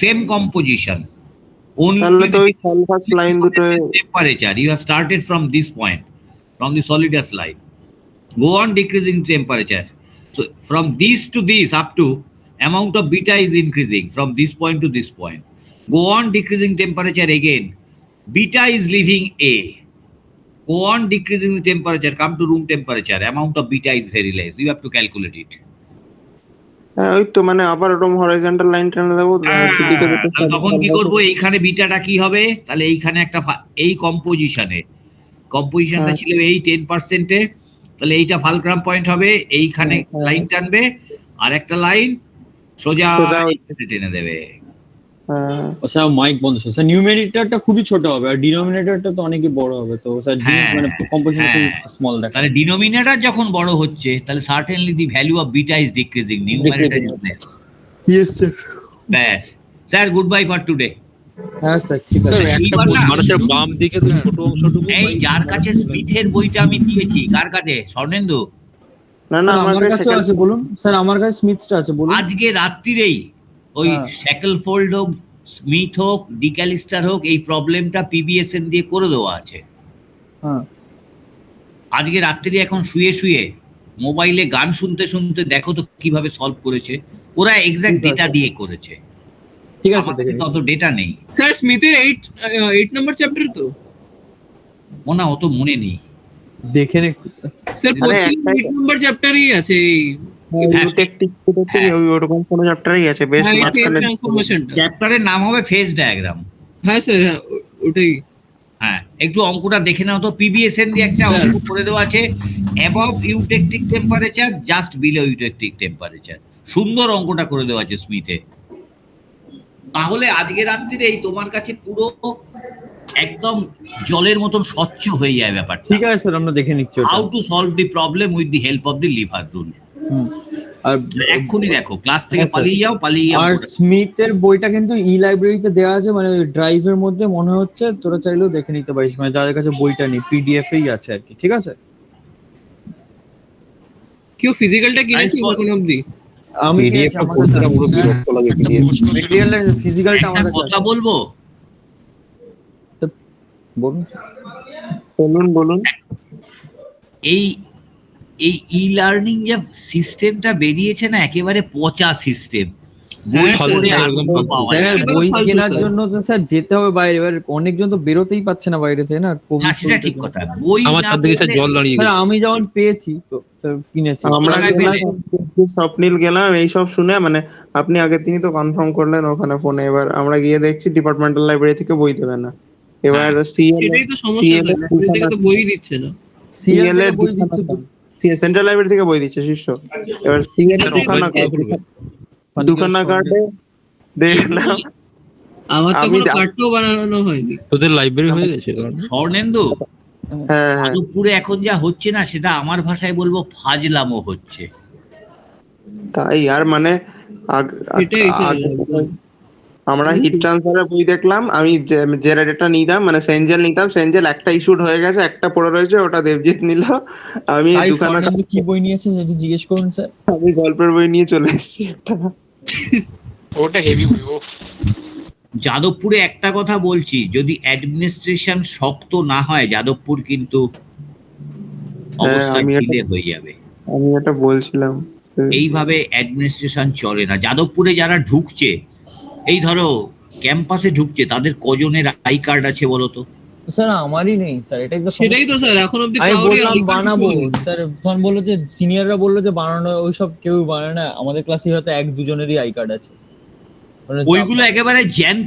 Same composition, তাহলে তো ওই সালফাস line দুটোয় temperature. You have started from this point, from the solidus line. Go on decreasing temperature. So from this to this up to amount of beta is increasing from this point to this point. Go on decreasing temperature again. Beta is leaving A. Go on decreasing the temperature, come to room temperature. Amount of beta is very less. You have to calculate it. হ্যাঁ, ওই তো মানে আবার ওরকম horizontal line টেনে দেবো দিকে যেতে তাহলে তখন কি করবো, এইখানে বিটাটা কি হবে, তাহলে এইখানে একটা এই কম্পোজিশনটা হ্যাঁ। ছিল এই 10%-এ, তাহলে এইটা ফালক্রাম পয়েন্ট হবে, এইখানে হ্যাঁ। লাইন টানবে আর একটা লাইন সোজা সোজা টেনে দেবে। হ্যাঁ স্যার মাইক বন্ধ স্যার, নিউমেরিটরটা খুবই ছোট হবে আর ডিনোমিনেটরটা তো অনেকই বড় হবে, তো স্যার হ্যাঁ, মানে কম্পোজিশন খুব হ্যাঁ। স্মল দেখা তাহলে ডিনোমিনেটর যখন বড় হচ্ছে তাহলে certainly the value of beta is decreasing, numerator is less. Yes sir. ব্যাস sir, goodbye for today. হ্যাঁ স্যার ঠিক আছে। স্যার একটা এইবার না, মানুষের বাম দিকে তো ছোট অংশটুকু এই যার কাছে স্মিথের বইটা আমি দিয়েছি, কার কাছে? স্বর্ণেন্দু? না না স্যার, আমার কাছে আছে, বলুন স্যার, আমার কাছে স্মিথটা আছে, বলুন। আজকে রাত্রিরেই ওই হ্যাঁ। শ্যাকলফোল্ড হোক, স্মিথ হোক, ডিক্যালিস্টার হোক, এই প্রবলেমটা পিবিএসএন দিয়ে করে দেওয়া আছে। হ্যাঁ আজকে রাত্রি এখন শুয়ে শুয়ে মোবাইলে গান শুনতে শুনতে দেখো তো কিভাবে সলভ করেছে ওরা, এক্সাক্ট ঠিক আছে। ডেটা দিয়ে করেছে। ঠিক আছে, আমার দেখে কাছে অত ডেটা নেই, স্যার স্মিথের 8 নম্বর চ্যাপ্টার তো মনে অত মনে নেই। দেখে নে স্যার মানে কোচিং একটাই- 8 নম্বর চ্যাপ্টারই আছে এই হ্যাঁ। ওই ওরকম কোনো চ্যাপ্টারই আছে বেশ ফেজ মাঝখানে। ট্রান্সফরমেশনটা। চ্যাপ্টারের নাম হবে ফেজ ডায়াগ্রাম। হ্যাঁ স্যার, হ্যাঁ ওটাই। হ্যাঁ, একটু অঙ্কটা দেখে নাও তো। পিবিএসএন দিয়ে একটা স্যার। অঙ্ক করে দেওয়া আছে, above eutectic temperature, just below eutectic temperature. সুন্দর অঙ্কটা করে দেওয়া আছে স্মিথে। তাহলে আজকে রাত্রিরে এই তোমার কাছে পুরো একদম জলের মতন স্বচ্ছ হয়ে যায় ব্যাপারটা। ঠিক আছে স্যার, আমরা দেখে নিচ্ছি ওটা। How to solve the problem with the help of the lever rule. Hmm. আর এক্ষুনি দেখো, ক্লাস থেকে হ্যাঁ, স্যার। পালিয়ে যাও, পালিয়ে যাও। আর স্মিথের বইটা কিন্তু ই লাইব্রেরিতে দেওয়া আছে, মানে ওই ড্রাইভের মধ্যে মনে হচ্ছে, তোরা চাইলেও দেখে নিতে পারিস, মানে যাদের কাছে বইটা নেই পিডিএফ এই আছে আর কি। ঠিক আছে, কেউ ফিজিক্যালটা কিনেছে Nice. এখন অবধি? আমি PDF কিনেছি, টা আমার পড়তে কাছে পুরো আছে। বিরক্ত লাগে PDF। মেটেরিয়ালের ফিজিক্যালটা একটা আমার কাছে কথা আছে। বলবো, বলুন। বলুন বলুন। এই এই ই লার্নিং যে সিস্টেমটা বেরিয়েছে না, একেবারে পচা সিস্টেম। বই হ্যাঁ, পড়ে স্যার, আনন্দ পাওয়া স্যার যায় না। বই ফালতু কেনার স্যার। জন্য তো স্যার যেতে হবে বাইরে, এবার অনেকজন তো বেরোতেই পাচ্ছে না বাইরে থেকে না, কোভিড না, সেটা ঠিক কথা। বই আমার না চার দিকে স্যার পড়লে- জল দাঁড়িয়ে স্যার গেছে। আমি যখন পেয়েছি তো স্যার কিনেছি। আমরা টাকায় গেলাম, পেলে। স্বপ্নিল গেলাম এইসব শুনে, মানে আপনি আগের দিনই তো কনফার্ম করলেন ওখানে ফোনে, এবার আমরা গিয়ে দেখছি ডিপার্টমেন্টাল লাইব্রেরি থেকে বই দেবে না। এবার সেটাই তো সমস্যা স্যার, লাইব্রেরি থেকে তো বই দিচ্ছে না। সিএল এর বই দিচ্ছে তো। সেন্ট্রাল লাইব্রেরি থেকে বই দিচ্ছে শিষ্য। এবার সিএল এর দুখানা দেখলাম, আমার তো আমি কোনো দা- কার্ডও বানানো হয়নি। তোদের লাইব্রেরি হয়ে গেছে কারণ স্বর্ণেন্দু, হ্যাঁ হ্যাঁ যাদবপুরে এখন যা হচ্ছে না, সেটা আমার ভাষায় বলবো ফাজলামো হচ্ছে। তাই আর মানে এটাই স্যার, আমরা হিট ট্রান্সফারের বই দেখলাম, আমি যে রেটটা নিতাম মানে সেঞ্জেল নিতাম, সেঞ্জেল একটা ইস্যুড হয়ে গেছে, একটা পড়ে রয়েছে, ওটা দেবজিৎ নিল। আমি ভাই দুখানা স্বর্ণেন্দু কি বই নিয়েছে সেটা জিজ্ঞেস করুন স্যার। আমি গল্পের বই নিয়ে চলে এসেছি একটা। ওটা হেভি বই ও। যাদবপুরে একটা কথা বলছি, যদি অ্যাডমিনিস্ট্রেশন শক্ত না হয়, যাদবপুর কিন্তু অবস্থা আমি ঢিলে হয়ে যাবে। আমি এটা বলছিলাম। এইভাবে অ্যাডমিনিস্ট্রেশন চলে না। যাদবপুরে যারা ঢুকছে, এই ধরো ক্যাম্পাসে ঢুকছে, তাদের কজনের আই কার্ড আছে বলো তো? স্যার আমারই নেই স্যার, এটাই তো সমস্যা। সেটাই তো স্যার, এখন অবধি আমি কাউরি বললাম ID card বানাবো বলেনি। স্যার, তখন বললো যে সিনিয়ররা বললো যে বানানো ওইসব কেউ বানায় না, আমাদের ক্লাসে হয়তো 1-2 জনেরই আই কার্ড আছে। মানে ওইগুলো একেবারে জ্যান্ত